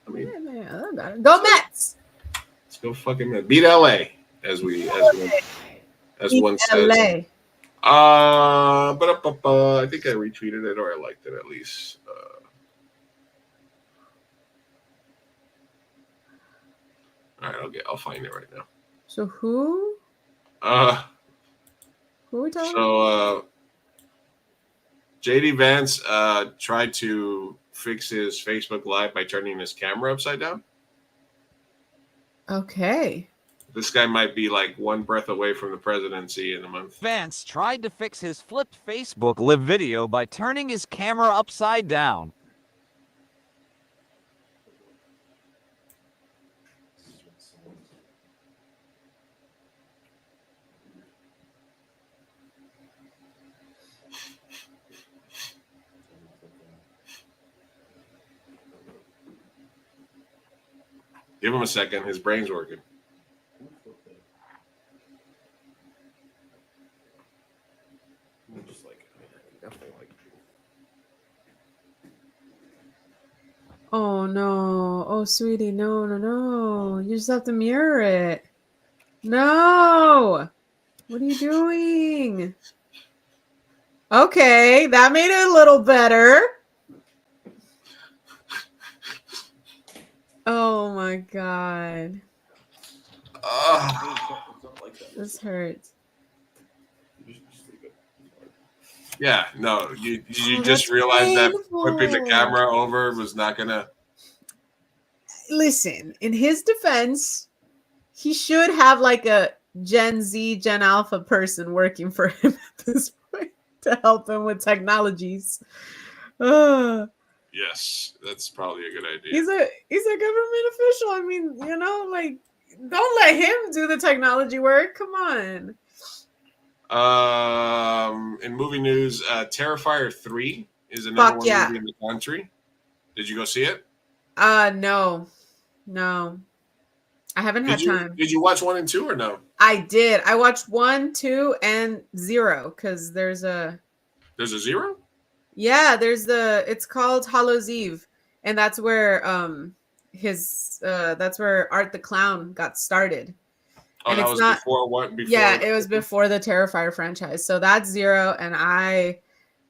I mean, yeah, go Mets! Let's go fucking Mets. Beat LA, as one says. LA. I think I retweeted it or I liked it at least. All right, I'll find it right now. So who? Who are we talking about? JD Vance tried to fix his Facebook Live by turning his camera upside down. Okay. This guy might be like one breath away from the presidency in a month. Vance tried to fix his flipped Facebook live video by turning his camera upside down. Give him a second. His brain's working. Oh no. Oh sweetie, no. You just have to mirror it. No. What are you doing? Okay, that made it a little better. Oh my god. This hurts. Yeah, no, you Oh, just that's realized that painful. flipping the camera over was not gonna. Listen, in his defense, he should have like a Gen Z, Gen Alpha person working for him at this point to help him with technologies. Yes, that's probably a good idea. He's a government official. I mean, you know, like don't let him do the technology work. Come on. In movie news, Terrifier 3 is the number one movie in the country. Did you go see it? No. I haven't had time. Did you watch 1 and 2 or no? I did. I watched 1, 2, and 0 because there's a 0? Yeah, it's called Hallows Eve, and that's where that's where Art the Clown got started. Oh, and that was before what? Yeah, it was before the Terrifier franchise. So that's 0, and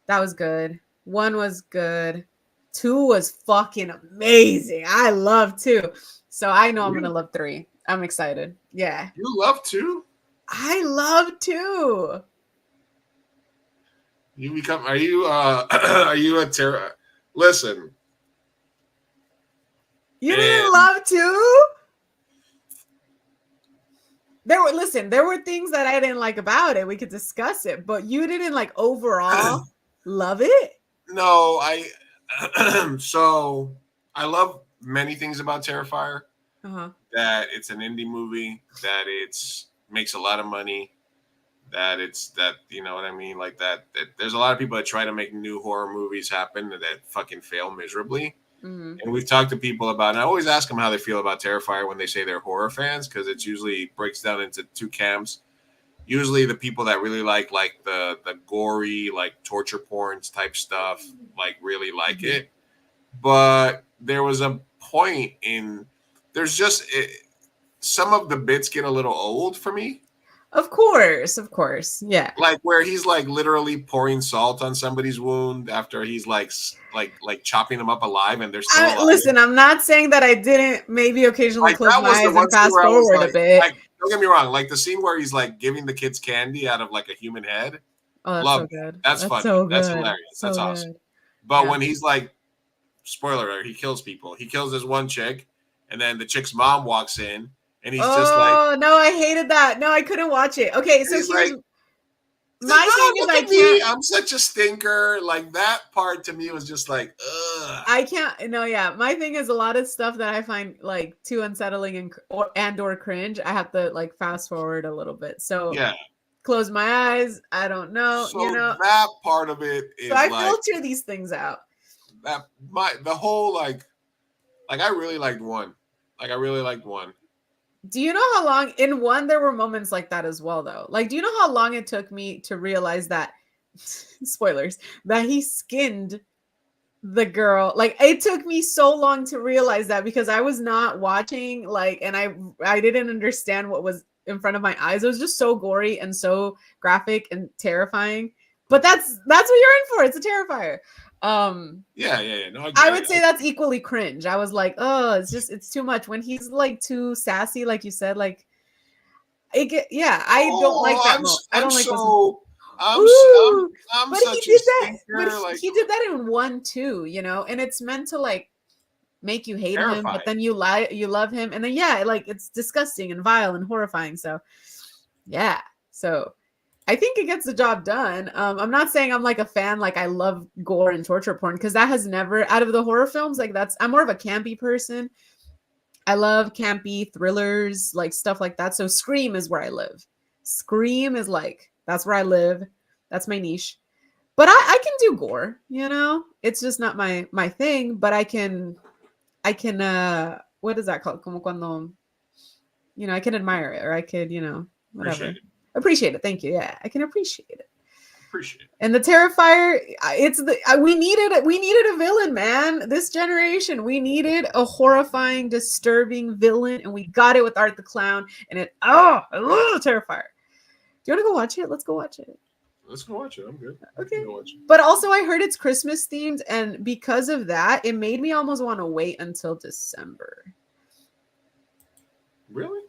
that was good. 1 was good. 2 was fucking amazing. I love 2. So I know I'm gonna love 3. I'm excited. Yeah. You love 2? I love 2. You become are you a terror? Listen. You didn't love 2? There were things that I didn't like about it. We could discuss it, but you didn't like overall love it? No, so I love many things about Terrifier. That it's an indie movie, that makes a lot of money, that you know what I mean, like that there's a lot of people that try to make new horror movies happen that fucking fail miserably. And we've talked to people about, and I always ask them how they feel about Terrifier when they say they're horror fans, because it's usually breaks down into 2 camps. Usually the people that really like the gory, like torture porns type stuff, like really like it. But there was a point there's just some of the bits get a little old for me. Of course. Yeah. Like where he's like literally pouring salt on somebody's wound after he's like chopping them up alive and they're still alive. Listen, I'm not saying that I didn't maybe occasionally close my eyes and fast forward a bit. Don't get me wrong. Like the scene where he's like giving the kids candy out of like a human head. Oh, that's so good. That's funny. So good. That's hilarious. So that's good. awesome. But when he's like, spoiler alert, he kills people. He kills this one chick, and then the chick's mom walks in, and he's just like, oh no, I hated that. No, I couldn't watch it. Okay, so here's like, my thing is I can't. I'm such a stinker. Like that part to me was just like, ugh. I can't. No, yeah. My thing is a lot of stuff that I find like too unsettling or cringe. I have to like fast forward a little bit. So yeah, close my eyes. I don't know. So you know that part of it is. So I like, filter these things out. The whole like I really liked 1. Like I really liked 1. Do you know how long in 1 there were moments like that as well though? Like do you know how long it took me to realize that spoilers that he skinned the girl? Like it took me so long to realize that because I was not watching like and I didn't understand what was in front of my eyes. It was just so gory and so graphic and terrifying. But that's what you're in for. It's a Terrifier. Yeah. No, I would say that's equally cringe. I was like, oh, it's too much when he's like too sassy, like you said. Like, I don't like that. I don't like so. But he did that. But he did that in 1 too, you know, and it's meant to like make you hate him, Terrifying. but then you love him, and then like it's disgusting and vile and horrifying. So yeah, so I think it gets the job done. I'm not saying I'm like a fan, like I love gore and torture porn, because that has never, out of the horror films, like I'm more of a campy person. I love campy thrillers, like stuff like that. So Scream is where I live. Scream is like, that's where I live. That's my niche. But I can do gore, it's just not my thing, but I can what is that called? Como cuando, I can admire it, or I could, whatever. Appreciate it. Thank you. Yeah, I can appreciate it. And the Terrifier, we needed a villain, man. This generation, we needed a horrifying, disturbing villain, and we got it with Art the Clown. And I love the Terrifier. Do you want to go watch it? Let's go watch it. Let's go watch it. I'm good. Okay. But also, I heard it's Christmas themed, and because of that, it made me almost want to wait until December. Really?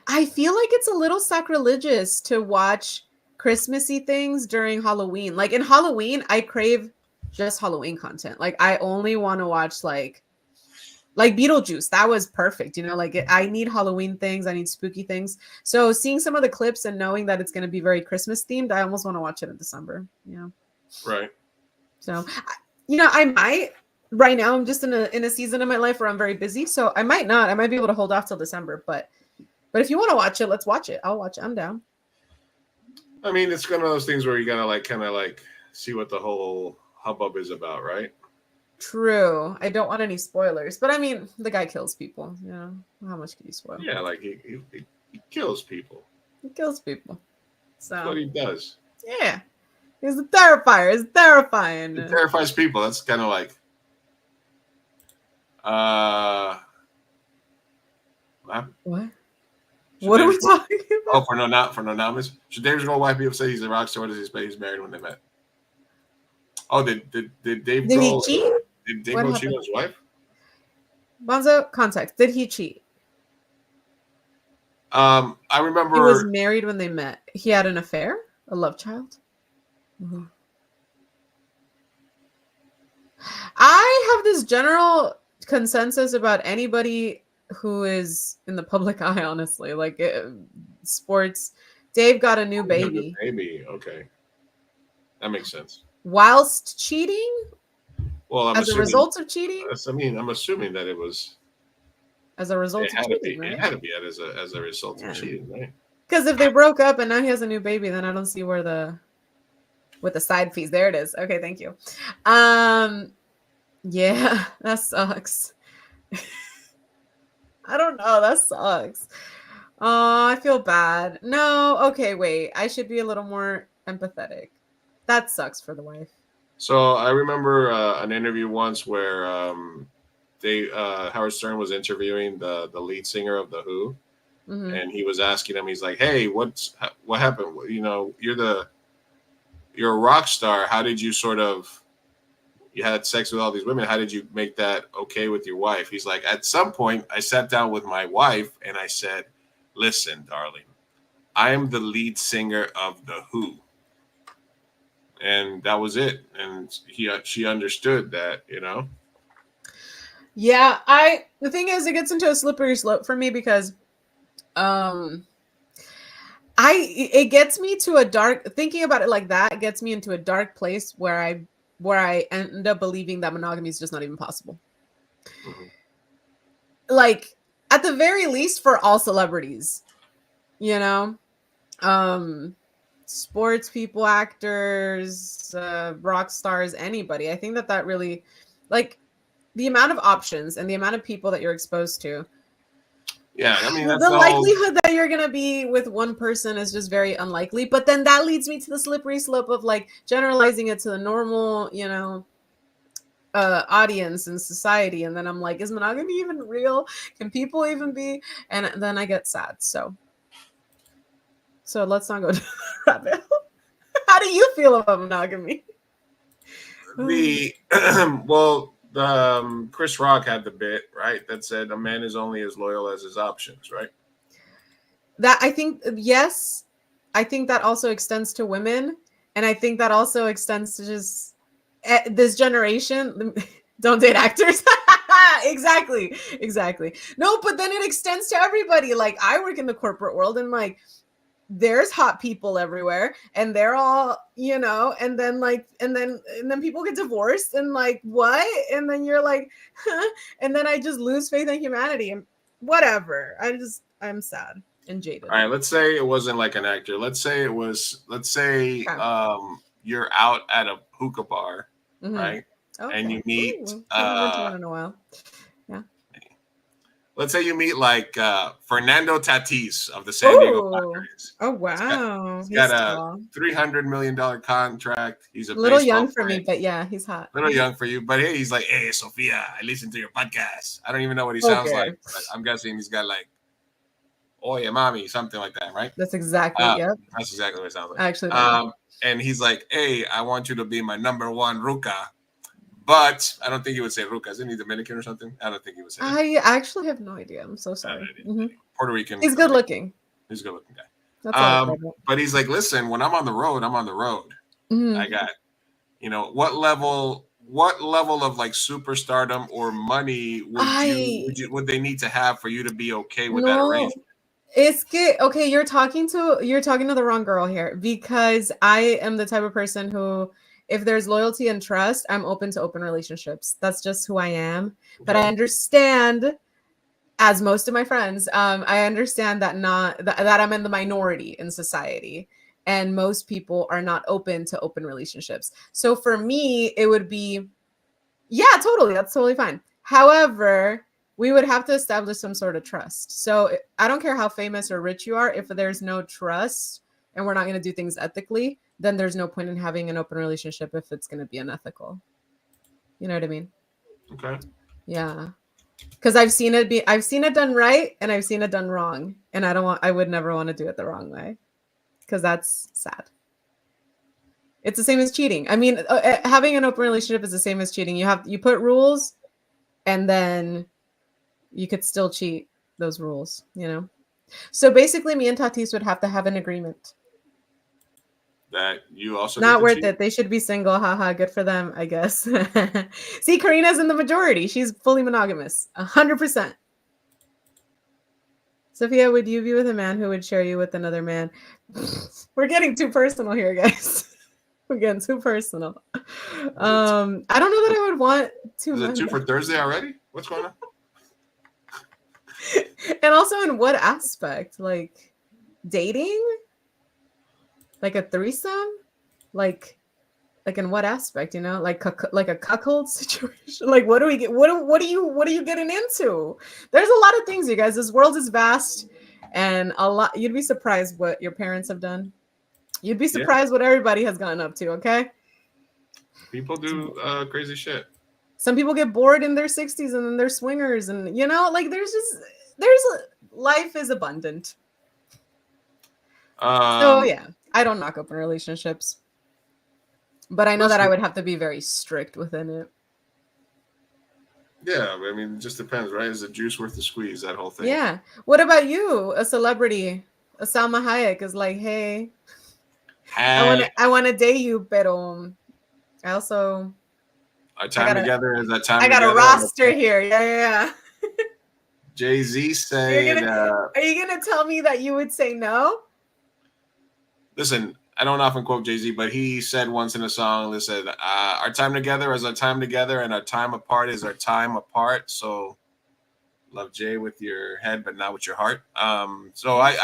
I feel like it's a little sacrilegious to watch Christmassy things during Halloween. Like in Halloween, I crave just Halloween content. Like I only want to watch like Beetlejuice. That was perfect. I need Halloween things. I need spooky things. So seeing some of the clips and knowing that it's going to be very Christmas themed, I almost want to watch it in December. Right. So, I might. Right now, I'm just in a season of my life where I'm very busy. So I might not. I might be able to hold off till December. But if you want to watch it, let's watch it. I'll watch it. I'm down. I mean, it's one of those things where you gotta kind of see what the whole hubbub is about, right? True. I don't want any spoilers, but I mean, the guy kills people. How much can you spoil? Yeah, he kills people. He kills people. So that's what he does. Yeah, he's a terrifier. He's terrifying. He terrifies people. That's kind of like, what? What are we talking about? Oh, for Nonamis. Should Dave's wife be upset he's a rock star? Or does he expect he's married when they met? Oh, did Dave Did go? he cheat? Did Dave go cheat on his wife? Bonzo, context. Did he cheat? I remember he was married when they met. He had an affair, a love child. Mm-hmm. I have this general consensus about anybody who is in the public eye, honestly, sports. Dave got a new baby. Okay, that makes sense. Whilst cheating? Well, as a result of cheating? I'm assuming that it was as a result of cheating, right? It had to be as a result of cheating, right? Because if they broke up and now he has a new baby, then I don't see where with the side fees. There it is. Okay, thank you. Yeah, that sucks. I don't know. That sucks. Oh, I feel bad. No, okay, wait. I should be a little more empathetic. That sucks for the wife. So I remember an interview once where Howard Stern was interviewing the lead singer of The Who, mm-hmm. and he was asking him, he's like, "Hey, what happened? You're a rock star. How did you you had sex with all these women? How did you make that okay with your wife?" He's like, "At some point, I sat down with my wife and I said, 'Listen, darling, I am the lead singer of The Who.'" And that was it. And she understood that, Yeah, the thing is, it gets into a slippery slope for me because it gets me to a dark, thinking about it like that, it gets me into a dark place where I end up believing that monogamy is just not even possible. Mm-hmm. Like, at the very least, for all celebrities, sports people, actors, rock stars, anybody. I think that really, the amount of options and the amount of people that you're exposed to. Yeah, I mean, that's the likelihood that you're gonna be with one person is just very unlikely. But then that leads me to the slippery slope of generalizing it to the normal, audience and society. And then I'm like, is monogamy even real? Can people even be? And then I get sad. So let's not go to the rabbit hole. How do you feel about monogamy? Chris Rock had the bit, right, that said a man is only as loyal as his options, right? That I think, yes. I think that also extends to women. And I think that also extends to just this generation. Don't date actors. Exactly. No, but then it extends to everybody. Like I work in the corporate world and like there's hot people everywhere and they're all, and then people get divorced and like what? And then you're like, huh? And then I just lose faith in humanity and whatever. I'm sad and jaded. All right, let's say it wasn't like an actor. Let's say you're out at a hookah bar, right? Okay. And you meet haven't been to one in a while. Yeah. Let's say you meet like Fernando Tatis of the San Diego Padres. Oh wow. He's got a $300 million contract. He's a little young for player. me, but yeah, he's hot. A little young for you, but hey, he's like, hey, Sophia, I listen to your podcast. I don't even know what he sounds like, but I'm guessing he's got like, oye, mami, something like that, right? That's exactly, That's exactly what it sounds like. Actually, and he's like, hey, I want you to be my number one ruca. But I don't think he would say ruca. Isn't he Dominican or something? I don't think he would say that. I actually have no idea. I'm so sorry. Puerto Rican. He's good looking. He's a good looking guy. That's but he's like, listen, when I'm on the road, I'm on the road. I got, what level of like superstardom or money would they need to have for you to be okay with that arrangement? It's good. Okay, you're talking to the wrong girl here, because I am the type of person who, if there's loyalty and trust, I'm open to open relationships. That's just who I am. Okay. But I understand, as most of my friends, I understand that that I'm in the minority in society, and most people are not open to open relationships. So for me, it would be, yeah, totally. That's totally fine. However, we would have to establish some sort of trust. So I don't care how famous or rich you are. If there's no trust and we're not going to do things ethically, then there's no point in having an open relationship if it's going to be unethical. You know what I mean? Okay. Yeah. Because I've seen it done right and I've seen it done wrong. And I would never want to do it the wrong way, because that's sad. It's the same as cheating. I mean, having an open relationship is the same as cheating. You put rules, and then you could still cheat those rules, So basically, me and Tatis would have to have an agreement. That you also not worth it. They should be single. Haha, good for them, I guess. See, Karina's in the majority. She's fully monogamous, 100%. Sophia, would you be with a man who would share you with another man? We're getting too personal here, guys. We're getting too personal. I don't know that I would want to. Is it 2 for Thursday already? What's going on? And also, in what aspect? Like dating? Like a threesome? Like in what aspect? Like a cuckold situation? Like what do we get? What are you getting into? There's a lot of things, you guys. This world is vast, and a lot. You'd be surprised what your parents have done. You'd be surprised what everybody has gotten up to. Okay. People do crazy shit. Some people get bored in their 60s and then they're swingers, and like life is abundant. So yeah, I don't knock open relationships, but I know that I would have to be very strict within it. Yeah, I mean, it just depends, right? Is the juice worth the squeeze? That whole thing. Yeah. What about you? A celebrity, a Salma Hayek is like, hey, I want to date you, pero I also. Our time together is that time. I got a roster here. Yeah. Jay-Z said. Are you gonna tell me that you would say no? Listen, I don't often quote Jay-Z, but he said once in a song that said, "Our time together is our time together, and our time apart is our time apart." So, love Jay with your head, but not with your heart. So I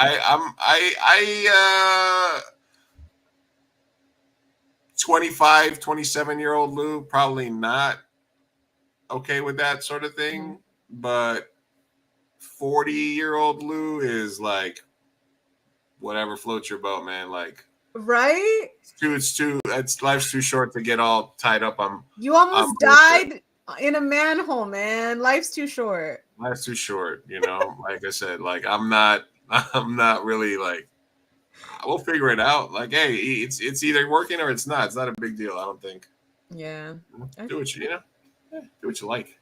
25, 27-year-old Lou, probably not okay with that sort of thing. But 40-year-old Lou is like, whatever floats your boat, man. Like, right? Life's too short to get all tied up on. You almost died in a manhole, man. Life's too short. Life's too short, Like I said, like I'm not really like. We'll figure it out. Like, hey, it's either working or it's not. It's not a big deal, I don't think. Yeah. Do what do what you like.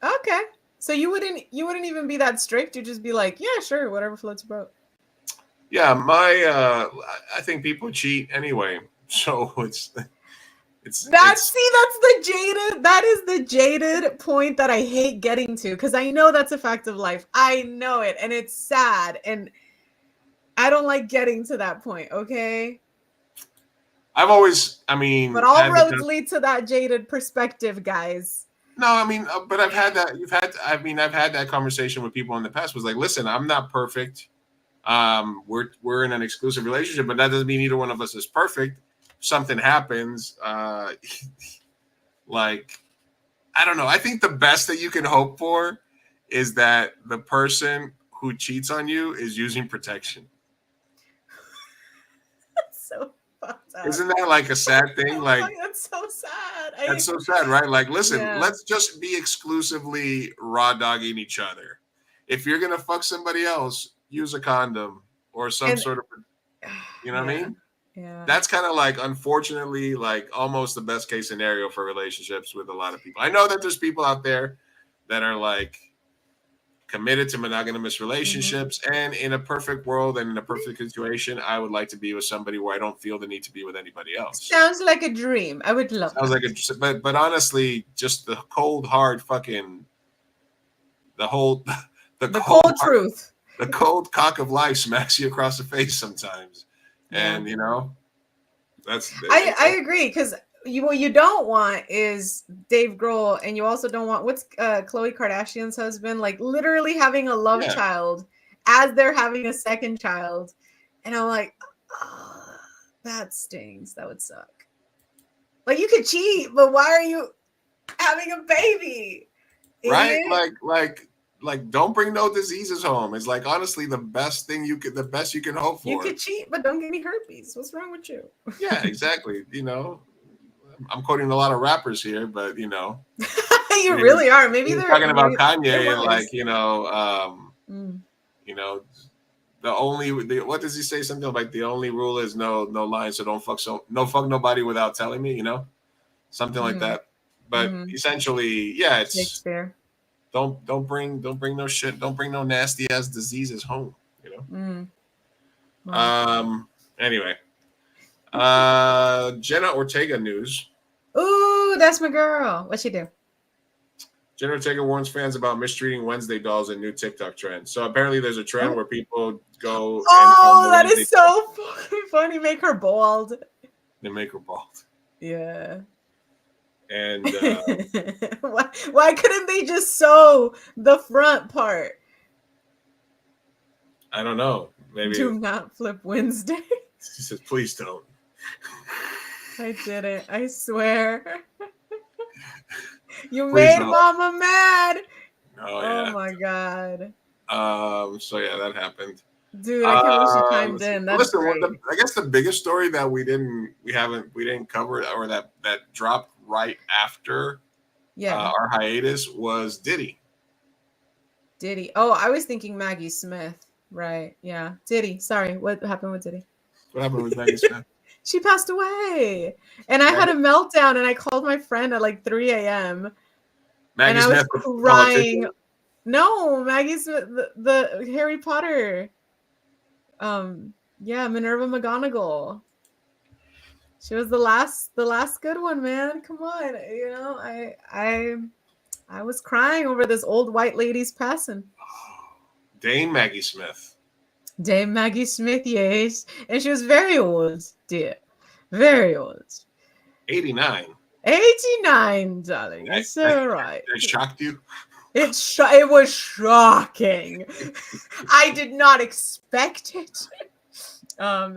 Okay. So you wouldn't even be that strict. You'd just be like, yeah, sure, whatever floats your boat. Yeah, I think people cheat anyway. So it's It's That's the jaded. That is the jaded point that I hate getting to because I know that's a fact of life. I know it, and it's sad, and I don't like getting to that point. Okay, I've always, I mean, but all had the roads lead to that jaded perspective, guys. no, I mean, but I've had that. I've had that conversation with people in the past. Was like, listen, I'm not perfect. We're in an exclusive relationship, but that doesn't mean either one of us is perfect. Something happens, like I don't know. I think the best that you can hope for is that the person who cheats on you is using protection. That's so fucked up. Isn't that like a sad thing? Like that's so sad. that's so sad, right? Like, listen, Yeah. let's just be exclusively raw dogging each other. If you're gonna fuck somebody else, use a condom or some sort of, you know what I mean? Yeah. That's kind of like, unfortunately, like almost the best case scenario for relationships with a lot of people. I know that there's people out there that are like committed to monogamous relationships, and in a perfect world and in a perfect situation, I would like to be with somebody where I don't feel the need to be with anybody else. Sounds like a dream. I would love. Sounds like but honestly, just the cold hard fucking the cold truth. The cold cock of life smacks you across the face sometimes, and you know that's. I agree because what you don't want is Dave Grohl, and you also don't want what's Khloe Kardashian's husband like literally having a love child as they're having a second child, and I'm like, oh, that stings. That would suck. Like you could cheat, but why are you having a baby? Right? Like don't bring no diseases home. It's like honestly the best you can hope for. You could cheat, but don't give me herpes. What's wrong with you? Yeah, exactly. You know, I'm quoting a lot of rappers here, but you know, you really are. Maybe they're talking about Kanye and like you know, what does he say? Something like the only rule is no lying, so don't fuck nobody without telling me. You know, something like that. But essentially, yeah, it's Shakespeare. Don't bring no shit. Don't bring no nasty ass diseases home. You know. Anyway, Jenna Ortega news. Ooh, that's my girl. What'd she do? Jenna Ortega warns fans about mistreating Wednesday dolls and new TikTok trend. So apparently, there's a trend where people go. Oh, that is so fucking funny. Make her bald. They make her bald. Yeah. And why couldn't they just sew the front part? I don't know. Maybe do not flip Wednesday. She says, "Please don't." I didn't. I swear. You made Mama mad. Oh my god. So yeah, that happened. Dude, I can't believe she chimed in. That's great. I guess the biggest story that we didn't cover or that dropped right after our hiatus was Diddy. Oh, I was thinking Maggie Smith. Right. Yeah. Diddy. Sorry. What happened with Diddy? What happened with Maggie Smith? She passed away. And I had a meltdown and I called my friend at like 3 a.m. Maggie and Smith I was crying. No, Maggie Smith, the Harry Potter. Yeah, Minerva McGonagall. She was the last good one, man. Come on. You know, I was crying over this old white lady's passing. Dame Maggie Smith. Dame Maggie Smith, yes. And she was very old, dear. Very old. 89. 89, darling. It's all right. That shocked you? It was shocking. I did not expect it.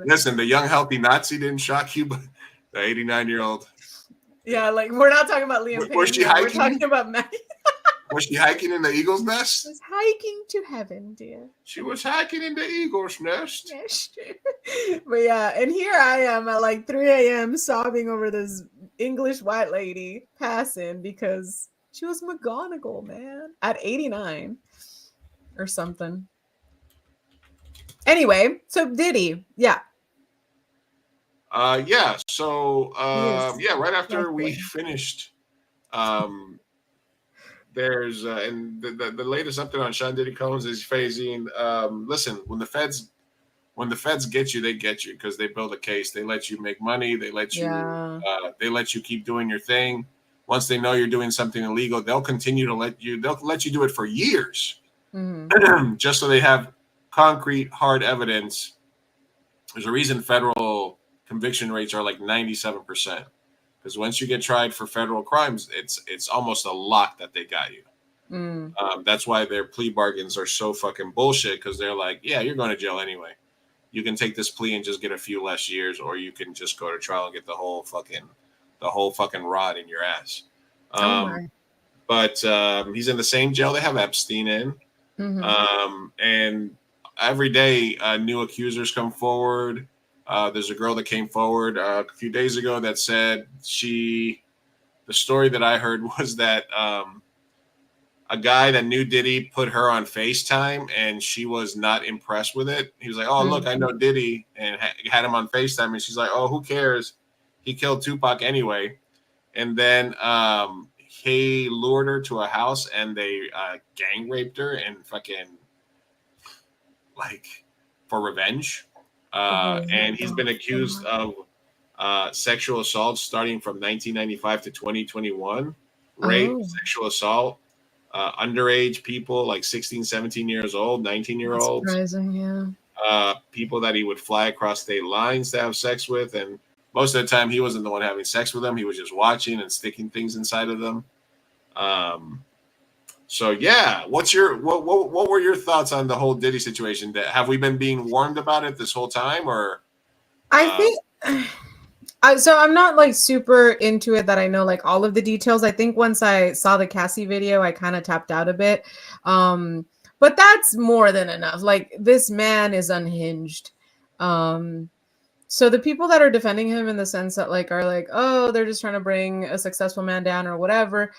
Listen, the young healthy Nazi didn't shock you, but the 89-year-old. Yeah, like we're not talking about Liam Payne. Was she hiking? We're talking about Maggie. Was she hiking in the eagle's nest? She was hiking to heaven, dear. She was hiking in the eagle's nest. But yeah, and here I am at like 3 a.m. sobbing over this English white lady passing because she was McGonagall, man, at 89 or something. Anyway, so Diddy, yeah. Yeah. So right after we finished, there's and the latest update on Sean Diddy Combs is phasing. Listen, when the feds when the feds get you, they get you because they build a case. They let you make money. They let you keep doing your thing. Once they know you're doing something illegal, they'll continue to let you. They'll let you do it for years, just so they have concrete, hard evidence. There's a reason federal conviction rates are like 97%, because once you get tried for federal crimes, it's almost a lock that they got you. That's why their plea bargains are so fucking bullshit, because they're like, yeah, you're going to jail anyway. You can take this plea and just get a few less years, or you can just go to trial and get the whole fucking rod in your ass. But he's in the same jail they have Epstein in. And every day new accusers come forward. There's a girl that came forward a few days ago that said the story that I heard was that a guy that knew Diddy put her on FaceTime, and she was not impressed with it. He was like, oh, look, I know Diddy, and had him on FaceTime. And she's like, oh, who cares? He killed Tupac anyway. And then he lured her to a house, and they gang raped her and fucking, like, for revenge. And he's been accused of sexual assault starting from 1995 to 2021. Rape, sexual assault. Underage people, like 16, 17 years old, 19-year-olds. Surprising, yeah. People that he would fly across state lines to have sex with, and most of the time he wasn't the one having sex with them. He was just watching and sticking things inside of them. So yeah, what were your thoughts on the whole Diddy situation? Have we been being warned about it this whole time, or? I think. So I'm not like super into it that I know like all of the details. I think once I saw the Cassie video, I kind of tapped out a bit. But that's more than enough. Like, this man is unhinged. So the people that are defending him in the sense that like are like, oh, they're just trying to bring a successful man down or whatever.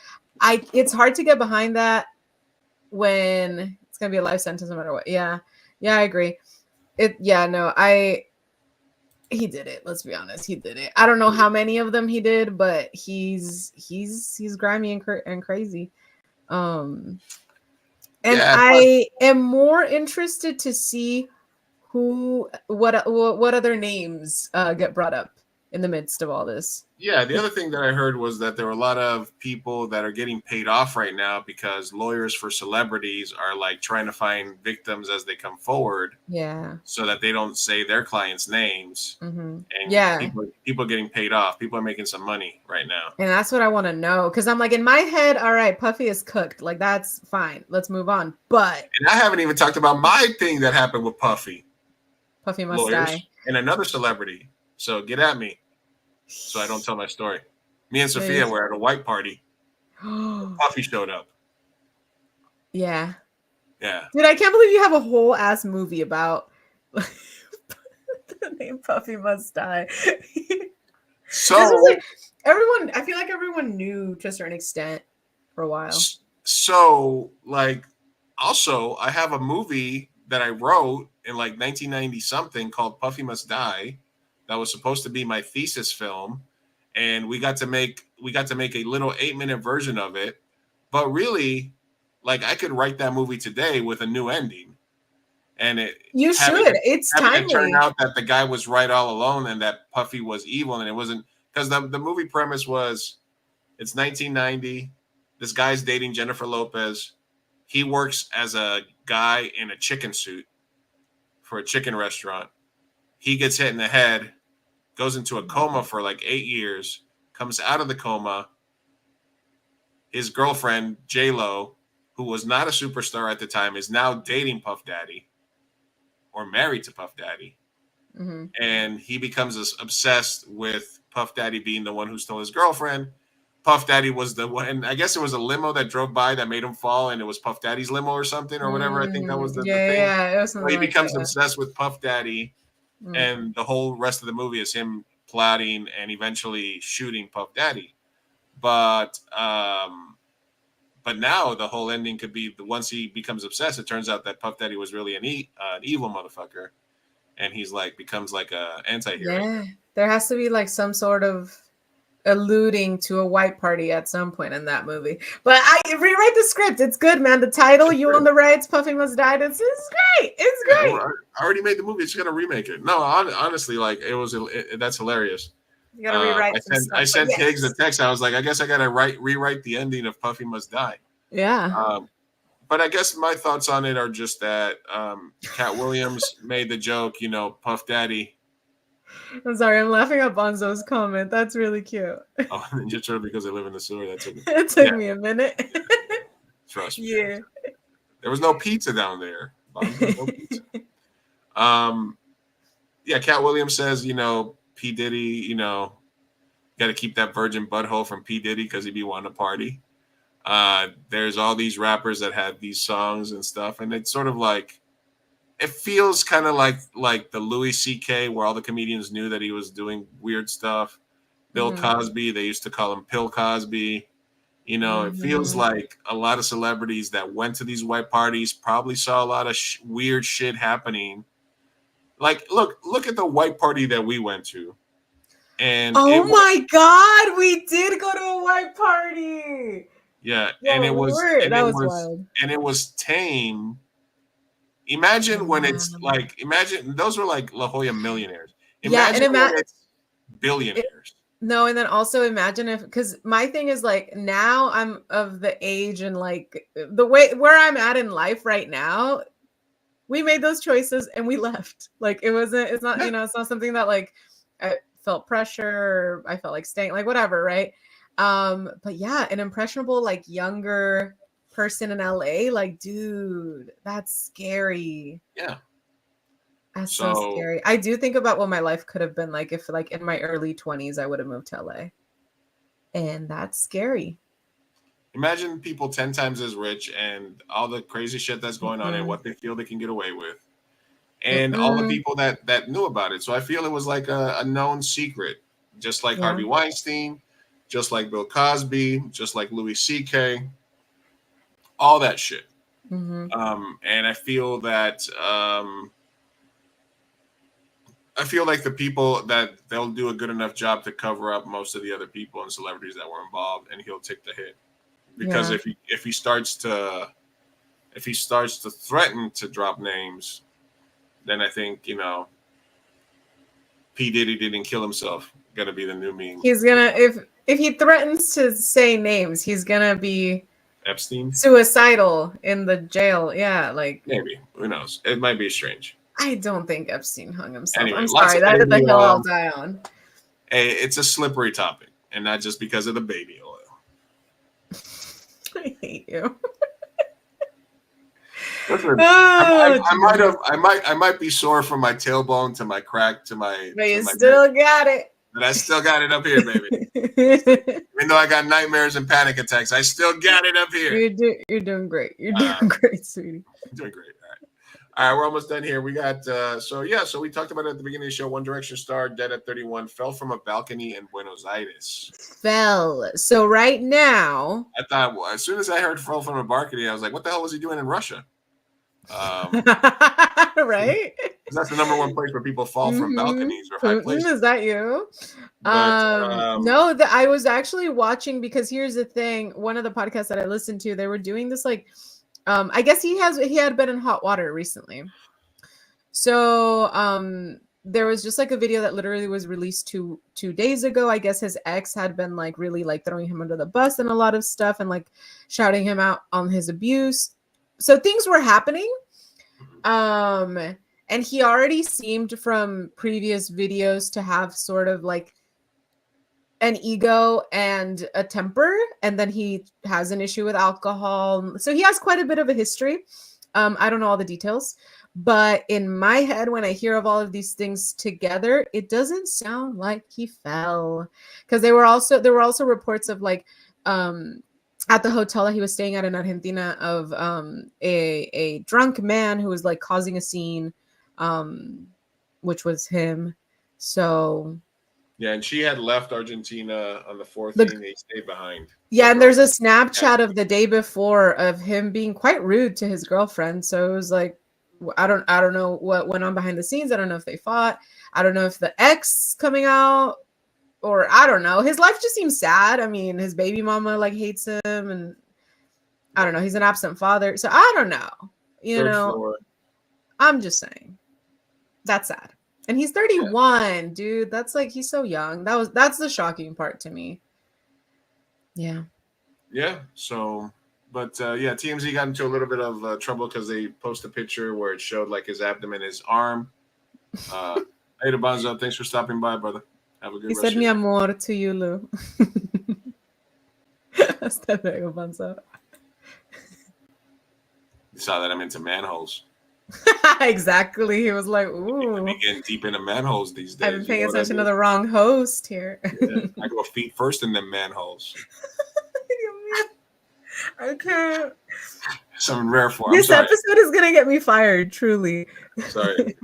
It's hard to get behind that when it's gonna be a life sentence no matter what. Yeah, I agree. He did it. Let's be honest. He did it. I don't know how many of them he did, but he's grimy and crazy. And I am more interested to see what other names get brought up in the midst of all this. Yeah, the other thing that I heard was that there were a lot of people that are getting paid off right now because lawyers for celebrities are like trying to find victims as they come forward. Yeah. So that they don't say their clients' names. And people are getting paid off. People are making some money right now. And that's what I want to know. Because I'm like, in my head, all right, Puffy is cooked. Like, that's fine. Let's move on. But. And I haven't even talked about my thing that happened with Puffy. Puffy must die. And another celebrity. So get at me. So I don't tell my story. Me and Sophia were at a white party. Puffy showed up. Yeah. Yeah. Dude, I can't believe you have a whole ass movie about the name Puffy Must Die. So like, I feel like everyone knew to a certain extent for a while. So, like, also, I have a movie that I wrote in like 1990 something called Puffy Must Die. That was supposed to be my thesis film, and we got to make a little 8-minute version of it. But really, like, I could write that movie today with a new ending, and it's timely. It turned out that the guy was right all along, and that Puffy was evil, and it wasn't, because the movie premise was, it's 1990. This guy's dating Jennifer Lopez. He works as a guy in a chicken suit for a chicken restaurant. He gets hit in the head, goes into a coma for like 8 years, comes out of the coma. His girlfriend, J-Lo, who was not a superstar at the time, is now dating Puff Daddy or married to Puff Daddy. Mm-hmm. And he becomes obsessed with Puff Daddy being the one who stole his girlfriend. Puff Daddy was the one. I guess it was a limo that drove by that made him fall, and it was Puff Daddy's limo or something or whatever. I think that was the thing. Yeah, it was so he becomes obsessed with Puff Daddy, and the whole rest of the movie is him plotting and eventually shooting Puff Daddy. But now the whole ending could be once he becomes obsessed, it turns out that Puff Daddy was really an evil motherfucker, and he's like becomes like a anti-hero. Yeah, there has to be like some sort of alluding to a white party at some point in that movie. But I rewrite the script. It's good, man. The title, You Own the Rights, Puffy Must Die. It's great. It's Yeah, great. well, I already made the movie. It's gonna remake it. No, honestly, like that's hilarious. You gotta rewrite some stuff. I sent but Tiggs yes. a text. I was like, I guess I gotta rewrite the ending of Puffy Must Die. Yeah. But I guess my thoughts on it are just that Cat Williams made the joke, Puff Daddy. I'm sorry, I'm laughing at Bonzo's comment. That's really cute. Oh, and just sure because I live in the sewer. That took me. It took me a minute. Trust me. Yeah. There was no pizza down there. No pizza. Yeah, Cat Williams says, P. Diddy, got to keep that virgin butthole from P. Diddy because he'd be wanting to party. There's all these rappers that have these songs and stuff, and it's sort of like, it feels kind of like the Louis C.K. where all the comedians knew that he was doing weird stuff. Bill Cosby, they used to call him Pill Cosby. It feels like a lot of celebrities that went to these white parties probably saw a lot of weird shit happening. Like, look at the white party that we went to. And oh my God, we did go to a white party. Yeah, Yeah, and it was wild. And it was tame. Imagine when it's like, imagine those were like La Jolla millionaires. Imagine when it's billionaires. No, and then also imagine if, because my thing is like, now I'm of the age and like the way where I'm at in life right now, we made those choices and we left. Like it's not it's not something that like I felt pressure or I felt like staying, like whatever, right? But yeah, an impressionable like younger person in LA, like dude, that's scary. Yeah. That's so scary. I do think about what my life could have been like if like in my early 20s I would have moved to LA. And that's scary. Imagine people 10 times as rich and all the crazy shit that's going on and what they feel they can get away with. And all the people that knew about it. So I feel it was like a known secret, just like Harvey Weinstein, just like Bill Cosby, just like Louis C.K., all that shit. And I feel that I feel like the people that they'll do a good enough job to cover up most of the other people and celebrities that were involved, and he'll take the hit. Because if he starts to threaten to drop names, then I think P. Diddy didn't kill himself. Gonna be the new meme. He's gonna if he threatens to say names, he's gonna be Epstein suicidal in the jail. Yeah, like maybe, who knows? It might be strange. I don't think Epstein hung himself. Anyway, I'm sorry, that is the hill I'll die on. Hey, it's a slippery topic, and not just because of the baby oil. I hate you. Listen, I might be sore from my tailbone to my crack to my. But you still got it. But I still got it up here, baby. Even though I got nightmares and panic attacks, I still got it up here. You're doing great. You're doing great, sweetie. Doing great. All right, we're almost done here. We got so we talked about it at the beginning of the show. One Direction star dead at 31 fell from a balcony in Buenos Aires. Fell. So right now, I thought as soon as I heard fell from a balcony, I was like, "What the hell was he doing in Russia?" Right? That's the number one place where people fall from balconies or high places. Is that you? But, no, I was actually watching because here's the thing. One of the podcasts that I listened to, they were doing this like. I guess he had been in hot water recently. So there was just like a video that literally was released two days ago. I guess his ex had been like really like throwing him under the bus and a lot of stuff and like shouting him out on his abuse. So things were happening. And he already seemed from previous videos to have sort of like an ego and a temper, and then he has an issue with alcohol. So he has quite a bit of a history. I don't know all the details, but in my head, when I hear of all of these things together, it doesn't sound like he fell, because there were also reports of like at the hotel that he was staying at in Argentina of a drunk man who was like causing a scene, which was him. So. Yeah, and she had left Argentina on the 4th, and they stayed behind. Yeah, and there's a Snapchat of the day before of him being quite rude to his girlfriend. So it was like, I don't know what went on behind the scenes. I don't know if they fought. I don't know if the ex coming out or I don't know. His life just seems sad. I mean, his baby mama like hates him, and I don't know. He's an absent father, so I don't know. You Third know, floor. I'm just saying that's sad. And he's 31, dude. That's like he's so young. That's the shocking part to me. Yeah. Yeah. So, but yeah, TMZ got into a little bit of trouble because they posted a picture where it showed like his abdomen, his arm. Hey, Bonzo, thanks for stopping by, brother. Have a good He rest said of mi your day. amor to you, Lou. Hasta luego, Bonzo. You saw that I'm into manholes. Exactly. He was like, I'm ooh. getting deep into manholes these days. I've been paying you know attention to the wrong host here. Yeah, I go feet first in them manholes. I can't. Something rare for. I'm This sorry. episode is gonna get me fired, truly. Sorry.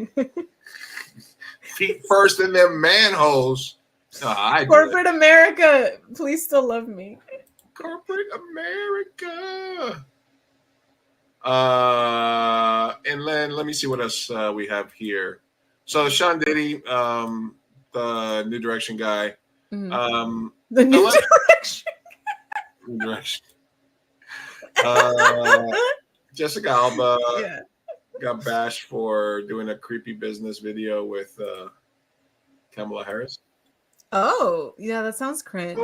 Feet first in them manholes. I do Corporate America, please still love me. Corporate America. And then let me see what else we have here. So Sean Diddy, the New Direction guy. The New let- Direction. New Direction. Jessica Alba got bashed for doing a creepy business video with Kamala Harris. Oh, yeah, that sounds cringe.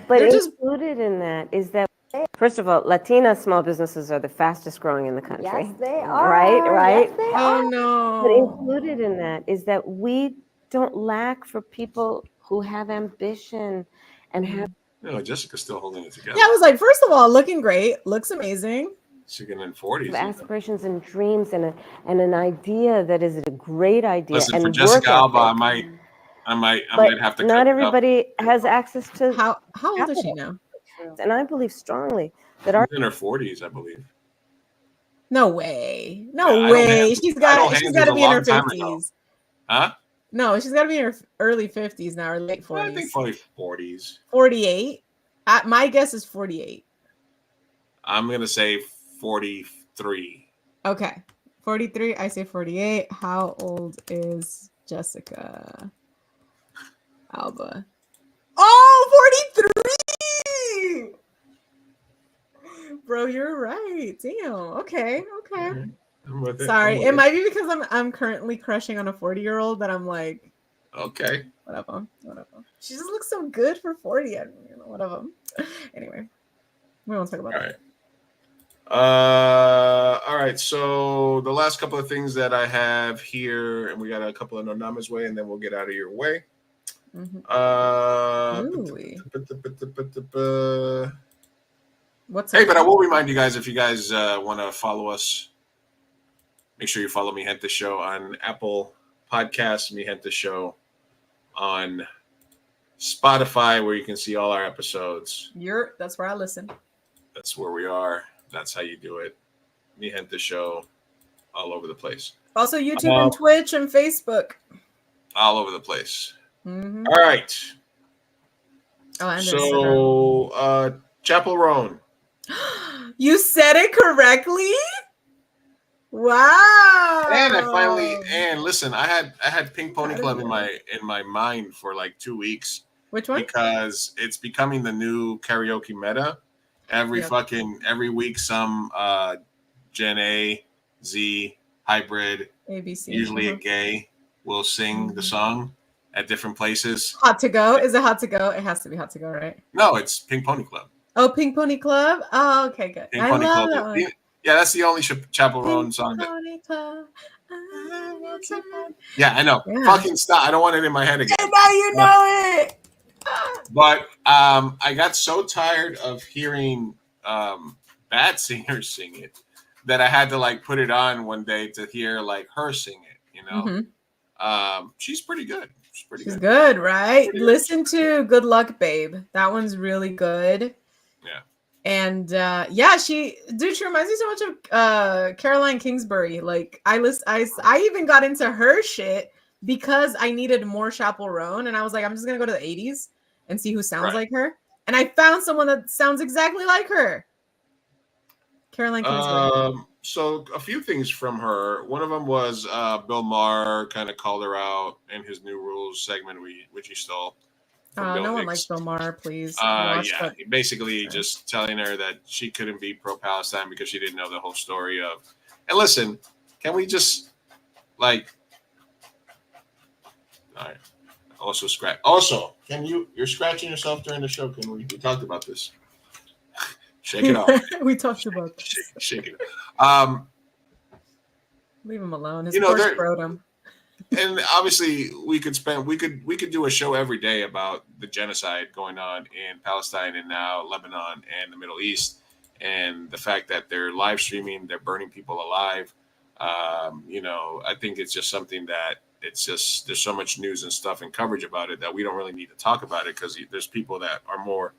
But They're just- included in that is that, first of all, Latina small businesses are the fastest growing in the country. Yes, they are. Right? Yes, they Oh are. no. But included in that is that we don't lack for people who have ambition and have No, Jessica's still holding it together. Yeah, I was like, first of all, looking great, looks amazing. She's getting in 40s. aspirations and dreams and an idea that is a great idea. Listen, and for Jessica work Alba, I ethic. might have to. Not cut it up. everybody has access to. How old is she now? And I believe strongly that She's our in her 40s, I believe. No way. Yeah, No I way. don't She's I got don't she's hand got to it be a in her long time ago. 50s. Huh? No, she's got to be in her early 50s now or late 40s. I think probably 40s. 48. My guess is 48. I'm gonna say 43. Okay. 43. I say 48. How old is Jessica Alba? Oh, 43. Bro, you're right. Damn. Okay. I'm with it. Sorry. I'm with It might be because I'm currently crushing on a 40-year-old that I'm like, Okay. whatever. She just looks so good for 40. I don't know, whatever. Anyway, we won't talk about All that. right. All right. So the last couple of things that I have here, and we got a couple of Nonama's way, and then we'll get out of your way. Mhm. Uh, What's Hey, up? but I will remind you guys, if you guys want to follow us, make sure you follow MiGenteShow on Apple Podcasts, MiGenteShow on Spotify, where you can see all our episodes. That's where I listen. That's where we are. That's how you do it. MiGenteShow all over the place. Also, YouTube and Twitch and Facebook. All over the place. Mhm. All right. Oh, and So, Chapel Roan. you said it correctly. Wow. And listen, I had Pink Pony Club in my mind for like 2 weeks. Which one? Because it's becoming the new karaoke meta. Every week some Gen A, Z, hybrid, ABC. usually a gay will sing the song at different places. Hot to go? Is it hot to go? It has to be hot to go, right? No, it's Pink Pony Club. Oh, Pink Pony Club. Oh, okay, good. Pink I Pony love Club. that one. Yeah, that's the only Chapel Roan song. Pony Club. Yeah, I know. Yeah. Fucking stop. I don't want it in my head again. And now you know it. But I got so tired of hearing bad singers sing it that I had to like put it on one day to hear like her sing it, you know. Mhm. She's pretty good. She's good, right? Listen to Good Luck Babe. That one's really good. Yeah. And she reminds me so much of Caroline Kingsbury. Like I even got into her shit because I needed more Chapel Roan, and I was like, I'm just gonna go to the 80s and see who sounds like her. And I found someone that sounds exactly like her. Caroline Kingsbury. So a few things from her. One of them was Bill Maher kind of called her out in his New Rules segment, which he stole. from Bill No one Hicks. likes Bill Maher, please. I watched Yeah, that. basically Sorry. just telling her that she couldn't be pro-Palestine because she didn't know the whole story of. And listen, can we just like? All right. Also scratch. Also, can you're scratching yourself during the show? Can we talked about this? Shake it off. We talked about this. Shake it. Leave him alone. His You know, poor there- scrotum. And obviously we could do a show every day about the genocide going on in Palestine and now Lebanon and the Middle East, and the fact that they're live streaming, they're burning people alive. I think it's just something that it's just there's so much news and stuff and coverage about it that we don't really need to talk about it because there's people that are more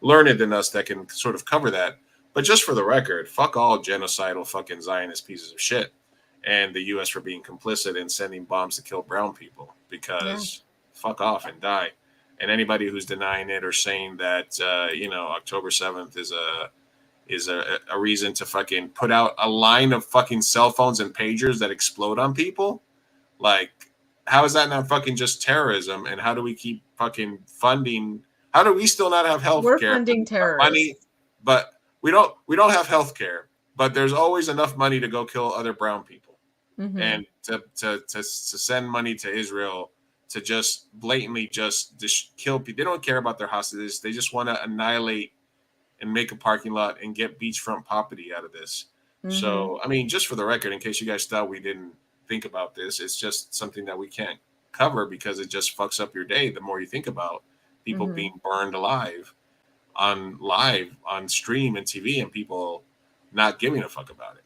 learned than us that can sort of cover that. But just for the record, fuck all genocidal fucking Zionist pieces of shit. And the U.S. for being complicit in sending bombs to kill brown people because fuck off and die. And anybody who's denying it or saying that October 7th is a reason to fucking put out a line of fucking cell phones and pagers that explode on people, like how is that not fucking just terrorism? And how do we keep fucking funding? How do we still not have health care? We're funding terrorists. Money, but we don't have health care. But there's always enough money to go kill other brown people. Mhm. And to send money to Israel to just blatantly just kill people. They don't care about their hostages. They just want to annihilate and make a parking lot and get beachfront property out of this. So, I mean, just for the record, in case you guys thought we didn't think about this, it's just something that we can't cover because it just fucks up your day the more you think about people being burned alive on stream and TV and people not giving a fuck about it.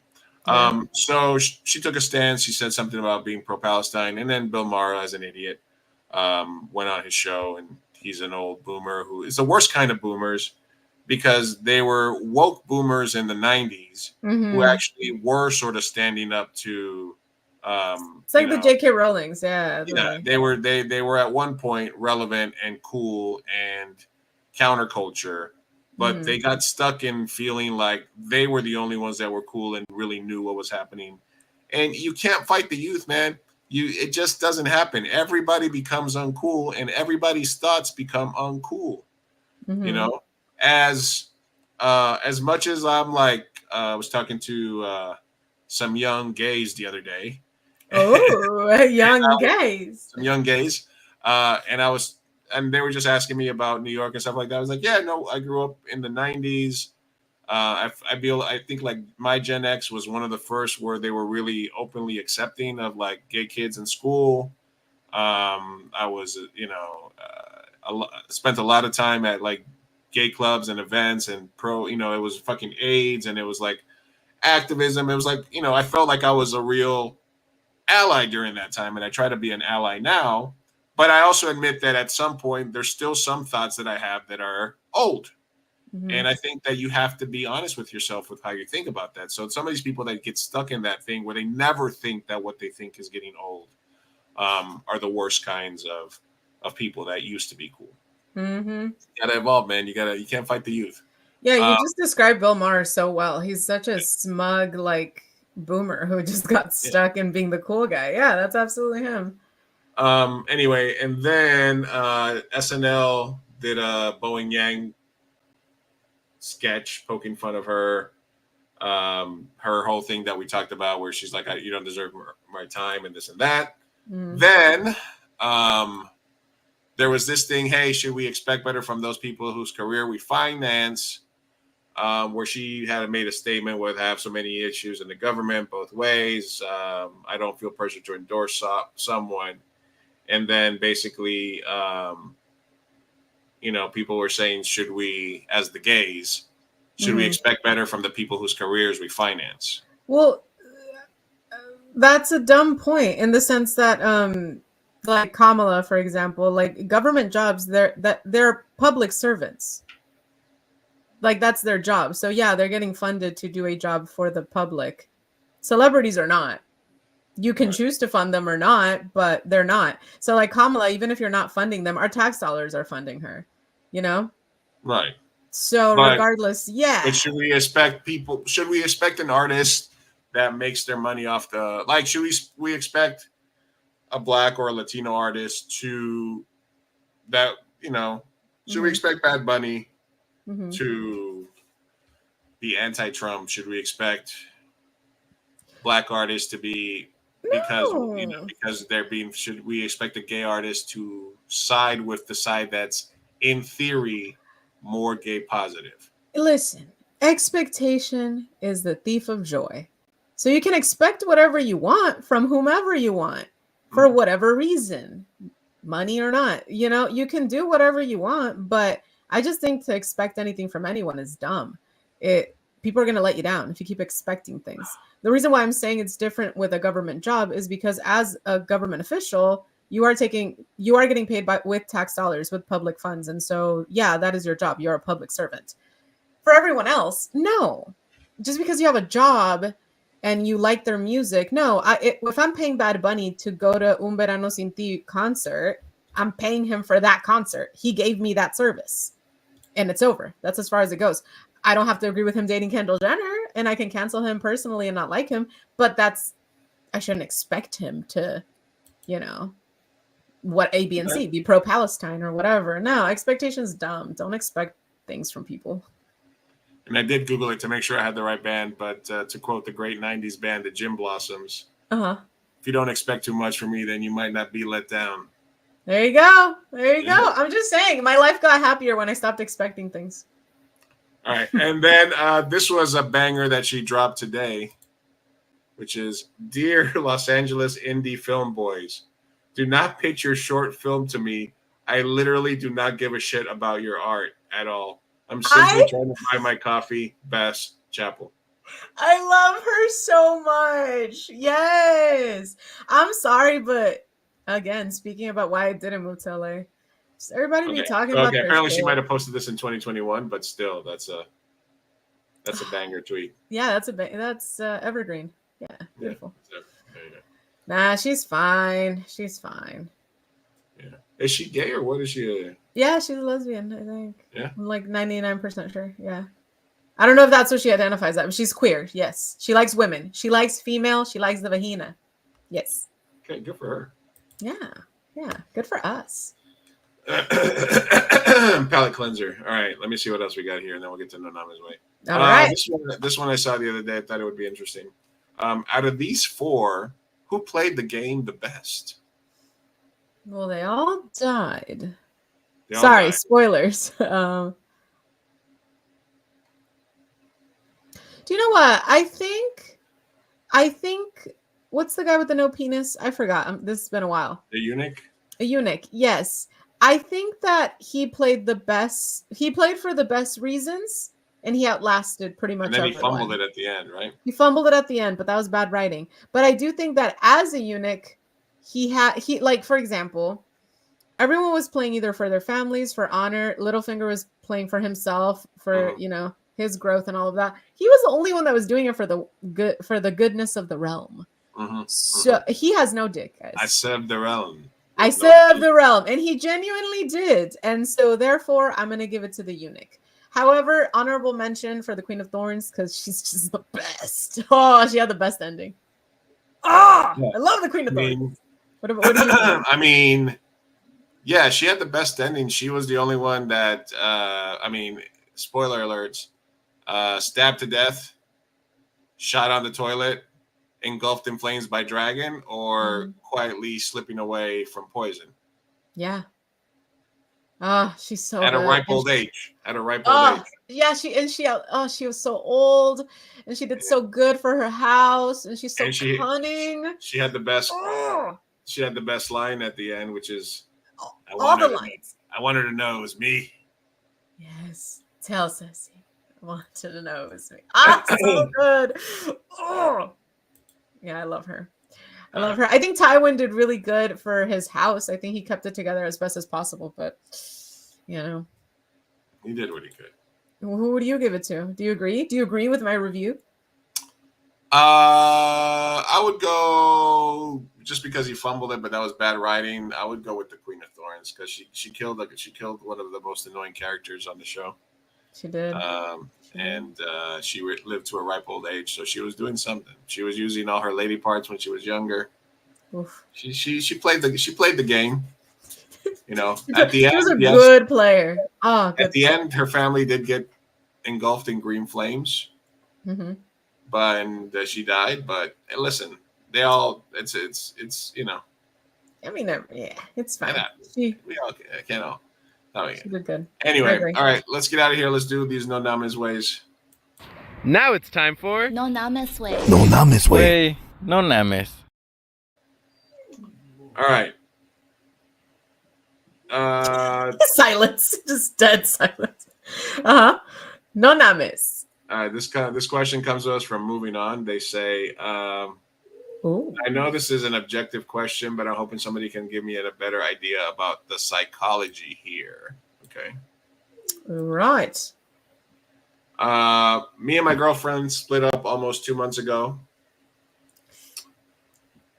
So she took a stance. She said something about being pro-Palestine, and then Bill Maher, as an idiot, went on his show, and he's an old boomer who is the worst kind of boomers because they were woke boomers in the 90s who actually were sort of standing up to. It's like the J.K. Rowlings, they were at one point relevant and cool and counterculture. But they got stuck in feeling like they were the only ones that were cool and really knew what was happening. And you can't fight the youth, man. It just doesn't happen. Everybody becomes uncool and everybody's thoughts become uncool. You know, as much as I'm like, I was talking to some young gays the other day. Oh, young gays. Some young gays. And they were just asking me about New York and stuff like that. I was like, yeah, no, I grew up in the 90s. I think like my Gen X was one of the first where they were really openly accepting of like gay kids in school. I was, spent a lot of time at like gay clubs and events and it was fucking AIDS and it was like activism. It was like, I felt like I was a real ally during that time. And I try to be an ally now. But I also admit that at some point, there's still some thoughts that I have that are old. And I think that you have to be honest with yourself with how you think about that. So some of these people that get stuck in that thing where they never think that what they think is getting old are the worst kinds of people that used to be cool. You gotta evolve, man. You can't fight the youth. Yeah, you just described Bill Maher so well. He's such a smug, like, boomer who just got stuck in being the cool guy. Yeah, that's absolutely him. Anyway, and then SNL did a Boeing Yang sketch poking fun of her. Her whole thing that we talked about where she's like, you don't deserve my time and this and that. Then there was this thing, hey, should we expect better from those people whose career we finance? Where she had made a statement with have so many issues in the government both ways. I don't feel pressure to endorse someone. And then basically, people were saying, should we, as the gays, should we expect better from the people whose careers we finance? Well, that's a dumb point in the sense that, like Kamala, for example, like government jobs, they're public servants. Like that's their job. So yeah, they're getting funded to do a job for the public. Celebrities are not. You can choose to fund them or not, but they're not. So like Kamala, even if you're not funding them, our tax dollars are funding her, Right. So regardless, But should we expect an artist that makes their money off should we expect a Black or a Latino artist that you know, should we Mhm. expect Bad Bunny Mhm. to be anti-Trump? Should we expect black artists to be No. because they're being? Should we expect a gay artist to side with the side that's in theory more gay positive? Listen, expectation is the thief of joy. So you can expect whatever you want from whomever you want for Mhm. whatever reason, money or not. You know, you can do whatever you want, but I just think to expect anything from anyone is dumb. It People are going to let you down if you keep expecting things. The reason why I'm saying it's different with a government job is because as a government official, you are getting paid with tax dollars, with public funds, and so yeah, that is your job. You're a public servant. For everyone else, no. Just because you have a job and you like their music, no. If I'm paying Bad Bunny to go to Un Verano Sin Ti concert, I'm paying him for that concert. He gave me that service, and it's over. That's as far as it goes. I don't have to agree with him dating Kendall Jenner, and I can cancel him personally and not like him. But I shouldn't expect him to, you know, what A, B, and C, be pro-Palestine or whatever. No, expectation's dumb. Don't expect things from people. And I did Google it to make sure I had the right band, but to quote the great '90s band, the Gym Blossoms, Uh-huh. if you don't expect too much from me, then you might not be let down. There you go. There you Yeah. go. I'm just saying, my life got happier when I stopped expecting things. All right. And then this was a banger that she dropped today, which is Dear Los Angeles Indie Film Boys, do not pitch your short film to me. I literally do not give a shit about your art at all. I'm simply trying to buy my coffee. Bass Chapel. I love her so much. Yes. I'm sorry, but again, speaking about why I didn't move to LA, just everybody be talking about their Apparently she shit. might have posted this in 2021, but still, that's a banger tweet. Yeah, that's evergreen. Yeah, beautiful. Yeah, there you go. Nah, she's fine. She's fine. Yeah. Is she gay or what is she? Yeah, she's a lesbian, I think. Yeah. I'm like 99% sure. Yeah. I don't know if that's what she identifies as, but she's queer. Yes. She likes women. She likes female. She likes the vagina. Yes. Okay, good for her. Yeah. Yeah. Good for us. Palette cleanser. All right, let me see what else we got here, and then we'll get to No Nama's Way. All right. This one I saw the other day. I thought it would be interesting. Out of these four, who played the game the best? Well, they all died. They all Sorry, died. spoilers. Do you know what? I think what's the guy with the no penis? I forgot. This has been a while. The eunuch? A eunuch. Yes. I think that he played the best. He played for the best reasons, and he outlasted pretty much And then everyone. he fumbled it at the end, right? He fumbled it at the end, but that was bad writing. But I do think that as a eunuch, he like, for example, everyone was playing either for their families, for honor. Littlefinger was playing for himself, for his growth and all of that. He was the only one that was doing it for the goodness of the realm. So he has no dick, guys. I served the realm. I served the realm, and he genuinely did. And so therefore, I'm going to give it to the eunuch. However, honorable mention for the Queen of Thorns, because she's just the best. Oh, she had the best ending. I love the Queen of Thorns. What do you think? I mean, yeah, she had the best ending. She was the only one that, spoiler alerts, stabbed to death, shot on the toilet, engulfed in flames by dragon, or quietly slipping away from poison. Yeah. She's so at good. a ripe old age. At a ripe old age. Yeah, she was so old, and she did so good for her house, and she's so cunning. She had the best. She had the best line at the end, which is, all the lines. I want her to know it was me. Yes, tell Cersei. I wanted to know it was me. So good. Yeah, I love her. I love her. I think Tywin did really good for his house. I think he kept it together as best as possible, but he did what he could. Who do you give it to? Do you agree? Do you agree with my review? I would go, just because he fumbled it, but that was bad writing. I would go with the Queen of Thorns because she killed one of the most annoying characters on the show. She did. She lived to a ripe old age, so she was doing something. She was using all her lady parts when she was younger. Oof. She played the game. You know, at the She was a end, yes, good player. Oh, good. at the end, her family did get engulfed in green flames, Mm-hmm. and she died. But listen, they all it's you know, I mean, yeah, it's fine. cannot, She we all can't all. Oh, yeah. did good. I Anyway, agree. all right, let's get out of here. Let's do these no names ways. Now it's time for No names way. No names, way. Way No Names. All right. Silence, just dead silence. No names. This question comes to us from Moving On. They say, Ooh. I know this is an objective question, but I'm hoping somebody can give me a better idea about the psychology here. Okay. Right. Me and my girlfriend split up almost 2 months ago.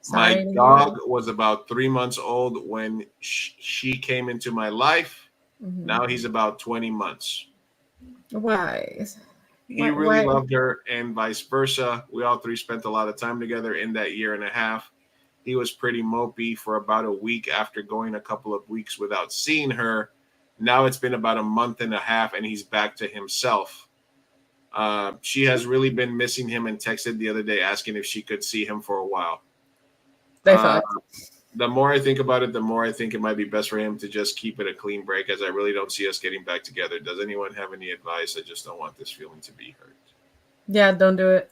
Sorry. My dog was about 3 months old when she came into my life. Mhm. Now he's about 20 months. Why? He really loved her and vice versa. We all three spent a lot of time together in that year and a half. He was pretty mopey for about a week after going a couple of weeks without seeing her. Now it's been about a month and a half and he's back to himself. She has really been missing him and texted the other day asking if she could see him for a while. They fucked. The more I think about it, the more I think it might be best for him to just keep it a clean break, as I really don't see us getting back together. Does anyone have any advice? I just don't want this feeling to be hurt. Yeah, don't do it.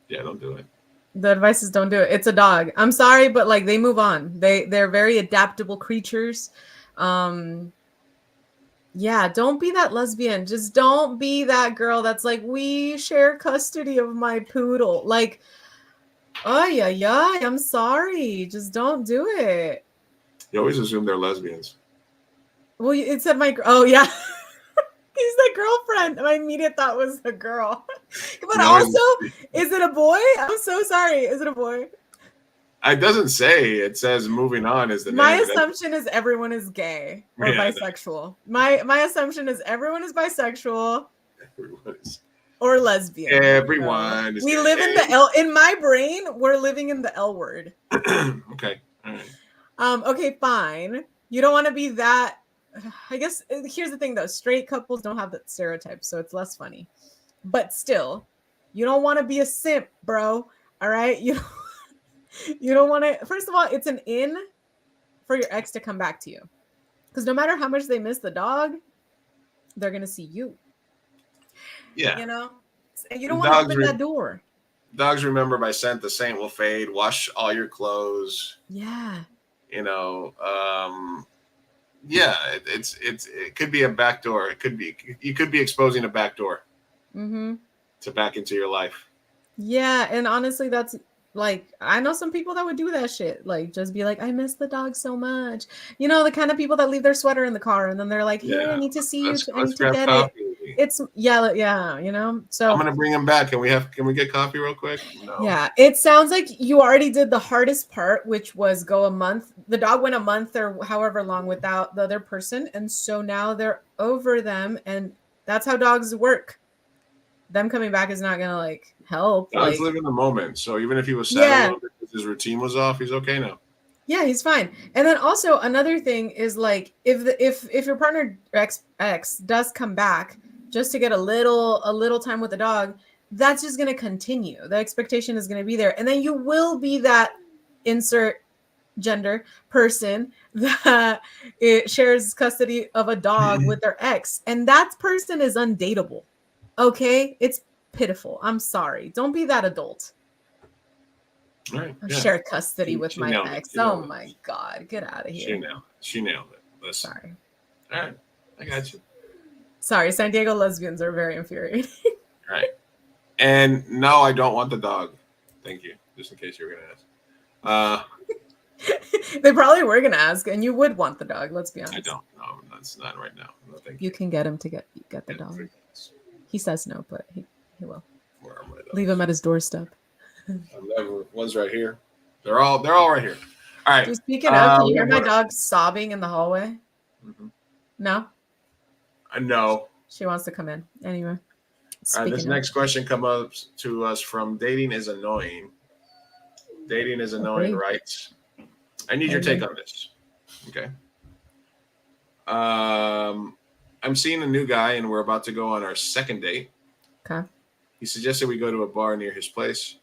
Yeah, don't do it. The advice is don't do it. It's a dog. I'm sorry, but like they move on. They're very adaptable creatures. Yeah, don't be that lesbian. Just don't be that girl that's like, we share custody of my poodle. Like, oh yeah, I'm sorry. Just don't do it. You always assume they're lesbians. Well, it said oh yeah. He's the girlfriend. My immediate thought was the girl. But No, also, is it a boy? I'm so sorry. Is it a boy? It doesn't say. It says moving on is the name. My assumption is everyone is gay or Yeah, bisexual. My assumption is everyone is bisexual Everyone is, or lesbian. everyone is We gay. live in the L. In my brain, we're living in the L word. Okay. All right. Okay, fine. You don't want to be that. I guess here's the thing though: straight couples don't have that stereotype, so it's less funny. But still, you don't want to be a simp, bro. All right, you don't want to. First of all, it's an in for your ex to come back to you, because no matter how much they miss the dog, they're gonna see you. Yeah. You know, and you don't want to open that door. Dogs remember by scent. The saint will fade. Wash all your clothes. Yeah. You know. Yeah. It could be a back door. It could be. You could be exposing a back door. Mm-hmm. To back into your life. Yeah, and honestly, that's like I know some people that would do that shit. Like just be like, I miss the dog so much. You know, the kind of people that leave their sweater in the car and then they're like, here, I need to see you. I need to get it. It's yeah, you know. So I'm gonna bring him back. Can we get coffee real quick? No. Yeah, it sounds like you already did the hardest part, which was go a month. The dog went a month or however long without the other person, and so now they're over them, and that's how dogs work. Them coming back is not gonna like help. Dogs live in the moment. So even if he was sad a little bit because his routine was off, he's okay now. Yeah, he's fine. And then also another thing is like if your partner ex does come back just to get a little time with the dog, that's just gonna continue. The expectation is gonna be there, and then you will be that insert gender person that it shares custody of a dog with their ex, and that person is undateable. Okay, it's pitiful. I'm sorry. Don't be that adult. Right. Yeah. Share custody with my ex. Oh my god, get out of here. She nailed it. Listen. Sorry. All right, I got you. Sorry, San Diego lesbians are very infuriating. Right. And no, I don't want the dog. Thank you. Just in case you were gonna ask. They probably were gonna ask, and you would want the dog. Let's be honest. I don't. No, that's not right now. No, thank you. You can get him to get the dog. He says no, but he will. Where are my dogs? Leave him at his doorstep. One's right here. They're all right here. All right. Dude, speaking of, can you hear my dog sobbing in the hallway? Mm-hmm. No. No. She wants to come in anyway. All right. This next question comes up to us from Dating is Annoying. Dating is annoying, right? I need your take on this. Okay. I'm seeing a new guy, and we're about to go on our second date. Okay. He suggested we go to a bar near his place.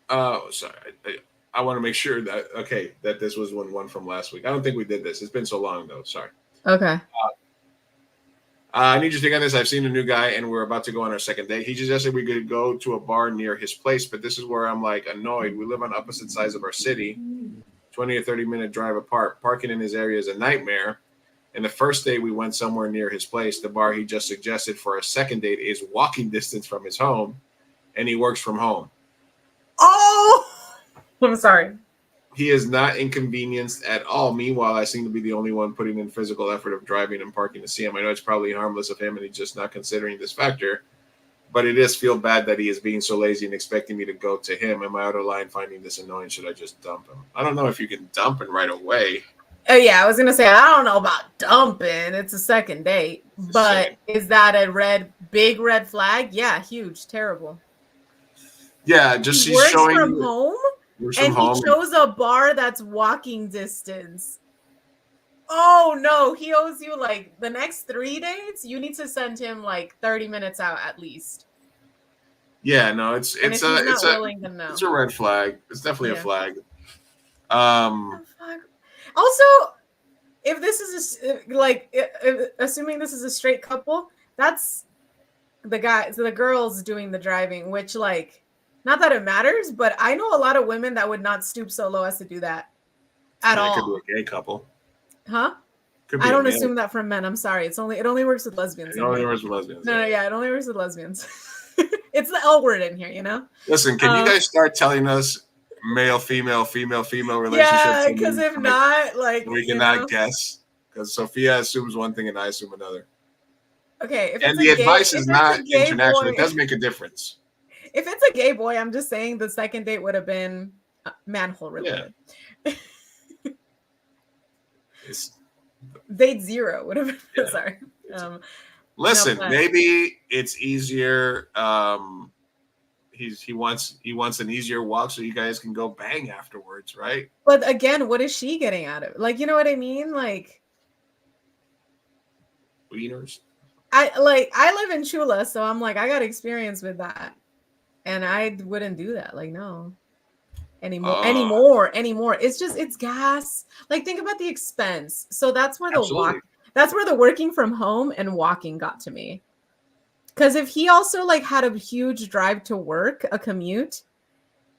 Oh, sorry. I want to make sure that this was one from last week. I don't think we did this. It's been so long, though. Sorry. Okay. I need you to think on this. I've seen a new guy, and we're about to go on our second date. He suggested we could go to a bar near his place, but this is where I'm like annoyed. We live on opposite sides of our city, 20 or 30-minute drive apart. Parking in his area is a nightmare. And the first day we went somewhere near his place, the bar he just suggested for a second date is walking distance from his home, and he works from home. Oh, I'm sorry. He is not inconvenienced at all. Meanwhile, I seem to be the only one putting in physical effort of driving and parking to see him. I know it's probably harmless of him, and he's just not considering this factor. But it does feel bad that he is being so lazy and expecting me to go to him. Am I out of line finding this annoying? Should I just dump him? I don't know if you can dump him right away. Oh yeah, I was gonna say I don't know about dumping. It's a second date, but is that a big red flag? Yeah, huge, terrible. Yeah, just he he's works showing from home, and he chose a bar that's walking distance. Oh no, he owes you like the next 3 dates. You need to send him like 30 minutes out at least. Yeah, no, it's a red flag. It's definitely a flag. Also, if this is assuming this is a straight couple, that's the girls doing the driving, which like, not that it matters, but I know a lot of women that would not stoop so low as to do that at all. It could be a gay couple. Huh? I don't assume that from men. I'm sorry. It only works with lesbians. It only works with lesbians. No, it only works with lesbians. It's the L word in here, you know? Listen, can you guys start telling us male, female relationships? Yeah, because if not, like we cannot guess. Because Sophia assumes one thing and I assume another. Okay. And the advice is not international. It does make a difference. If it's a gay boy, I'm just saying the second date would have been manhole related. Yeah. Date 0 would have been. Yeah. Sorry. Listen, maybe it's easier. He wants an easier walk so you guys can go bang afterwards, right? But again, what is she getting out of it? Like, you know what I mean? Like, wieners. I live in Chula, so I'm like, I got experience with that, and I wouldn't do that. Like, no. Anymore. It's gas. Like, think about the expense. So that's where the working from home and walking got to me. Because if he also like had a huge drive to work, a commute,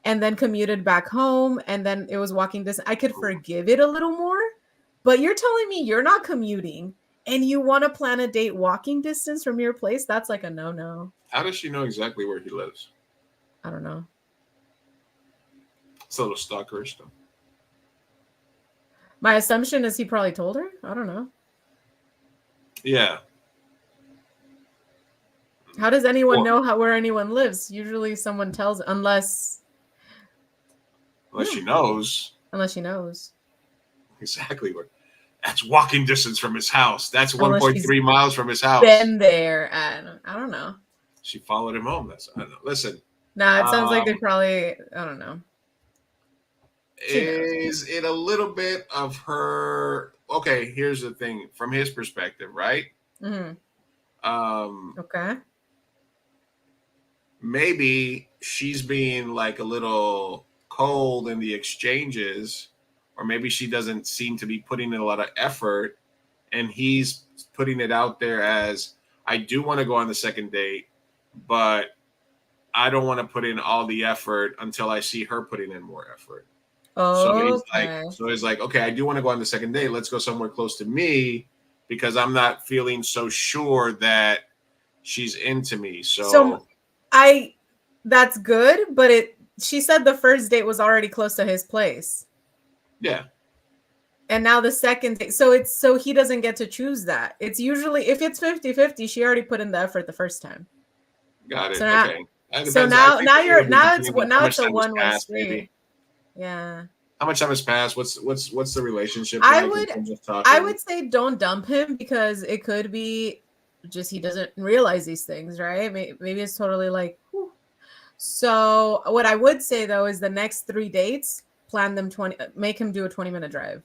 and then commuted back home, and then it was walking distance, I could forgive it a little more. But you're telling me you're not commuting and you want to plan a date walking distance from your place? That's like a no-no. How does she know exactly where he lives? I don't know. It's a little stalkerish though. My assumption is he probably told her. I don't know. Yeah. How does anyone know where anyone lives? Usually someone tells, unless she knows. Unless she knows. Exactly where. That's walking distance from his house. That's 1.3 miles from his house. Been there. I don't know. She followed him home. I don't know. Listen. Nah, it sounds like they probably, I don't know. Is it a little bit of her? Okay, here's the thing from his perspective, right? Mm-hmm. Okay. Maybe she's being like a little cold in the exchanges, or maybe she doesn't seem to be putting in a lot of effort, and he's putting it out there as, I do want to go on the second date, but I don't want to put in all the effort until I see her putting in more effort. Oh, so he's like, okay, I do want to go on the second date. Let's go somewhere close to me because I'm not feeling so sure that she's into me. So that's good, but she said the first date was already close to his place. Yeah. And now the second date, so he doesn't get to choose that. It's usually, if it's 50-50, she already put in the effort the first time. Got it. So now, okay. So now it's a one-way street. Yeah. How much time has passed? What's the relationship? I would say don't dump him, because it could be just he doesn't realize these things, right? Maybe it's totally like, whew. So what I would say though is the next 3 dates, plan them 20, make him do a 20-minute drive.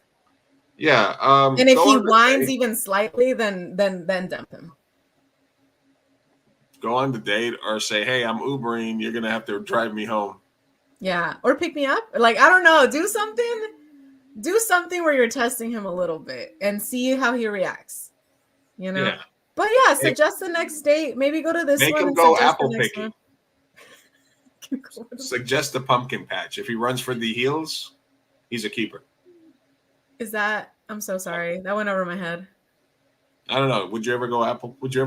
Yeah. And if go he on the whines date. even slightly, then dump him. Go on the date or say, hey, I'm Ubering. You're gonna have to drive me home. Yeah, or pick me up. Like, I don't know, do something where you're testing him a little bit and see how he reacts. You know. Yeah. But yeah, suggest the next date. Maybe go to this Make one. him and go suggest apple the next picking. one. Suggest the pumpkin patch. If he runs for the heels, he's a keeper. Is that? I'm so sorry. That went over my head. I don't know. Would you ever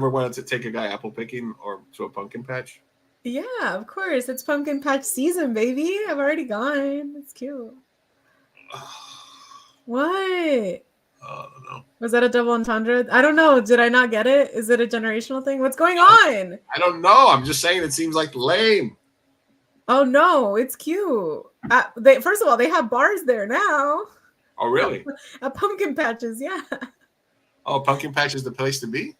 want to take a guy apple picking or to a pumpkin patch? Yeah, of course. It's pumpkin patch season, baby. I've already gone. It's cute. What? I don't know. Was that a double entendre? I don't know. Did I not get it? Is it a generational thing? What's going on? I don't know. I'm just saying it seems like lame. Oh no, it's cute. First of all, they have bars there now. Oh, really? At pumpkin patches, yeah. Oh, pumpkin patch is the place to be?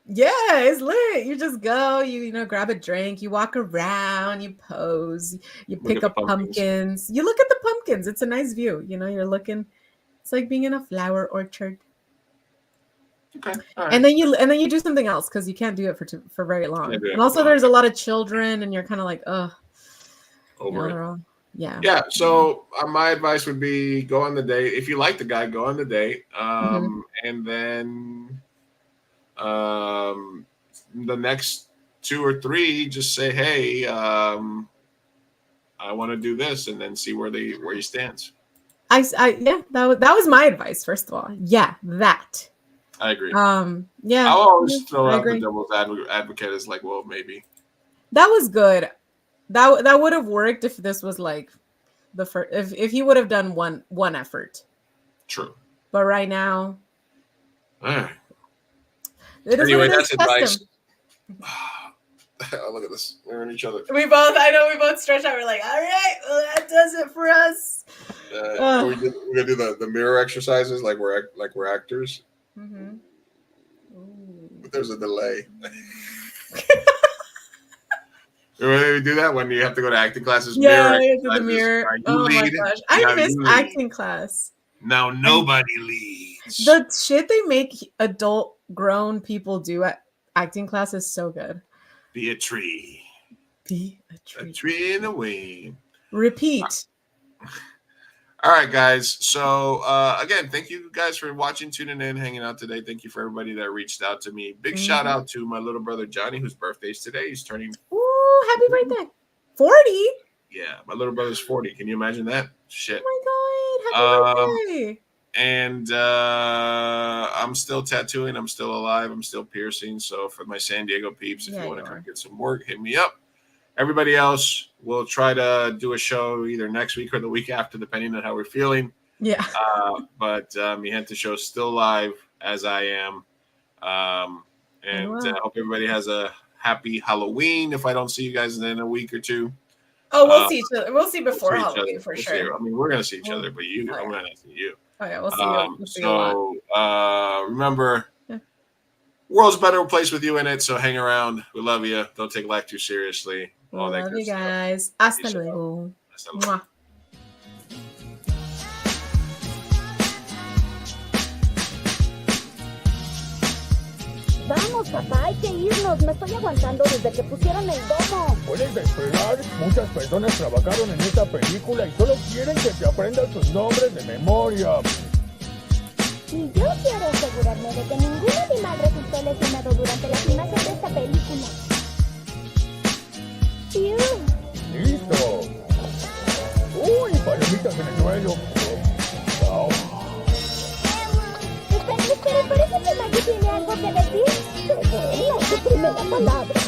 Yeah, it's lit. You just go, you know, grab a drink, you walk around, you pose, you Look pick at up the pumpkins. pumpkins. You look at the pumpkins. It's a nice view. You know, you're looking. It's like being in a flower orchard. Okay. All right. And then you do something else because you can't do it for very long. Can't do it And for also long. there's a lot of children, and you're kind of like, ugh. Over it. All, yeah. Yeah. So my advice would be go on the date. If you like the guy, go on the date. And then the next 2 or 3, just say, hey, I want to do this, and then see where he stands. Yeah, that was my advice. First of all, yeah, that. I agree. Yeah. I'll always throw I out agree. the devil's advocate as like, well, maybe. That was good. That would have worked if this was like the first. If he would have done one effort. True. But right now, All right. it is Anyway, what it is. that's Test advice. him. Oh, look at this. We're in each other. We both stretched out. We're like, all right, well, that does it for us. We're gonna do the mirror exercises like we're actors. Mm-hmm. But there's a delay. We do that when you have to go to acting classes. Yeah, mirror into the mirror. Right, you Oh my lead. gosh, Now I miss you lead. acting class. Now nobody leads. The shit they make adult grown people do at acting class is so good. Be a tree. Be a A tree. tree in the wind. Repeat. All right, guys. So again, thank you guys for watching, tuning in, hanging out today. Thank you for everybody that reached out to me. Big shout out to my little brother Johnny, whose birthday's today. He's turning. Ooh, happy birthday. 40. Yeah, my little brother's 40. Can you imagine that? Shit. Oh my god, happy birthday. And I'm still tattooing. I'm still alive. I'm still piercing. So for my San Diego peeps, if you want to come get some work, hit me up. Everybody else, we'll try to do a show either next week or the week after, depending on how we're feeling. Yeah. But MiGenteShow is still live, as I am. And I hope everybody has a happy Halloween. If I don't see you guys in a week or 2. Oh, we'll see each other. We'll see before Halloween for sure. I mean, we're gonna see each other, but I'm gonna see you. Oh yeah, we'll see you. We'll see you a lot. Remember, world's a better place with you in it. So hang around. We love you. Don't take life too seriously. All that Love good you stuff. guys. Hasta Peace out. luego. Hasta luego. Mwah. Vamos, papá, hay que irnos. Me estoy aguantando desde que pusieron el domo. Puedes esperar. Muchas personas trabajaron en esta película y solo quieren que te aprendas sus nombres de memoria. Y yo quiero asegurarme de que ningún animal resultó lesionado durante la filmación de esta película. ¡Piu! ¡Listo! ¡Uy, palomitas en el suelo! Wow. Espera, parece que Maggie tiene algo que decir. ¡Qué buena su primera palabra!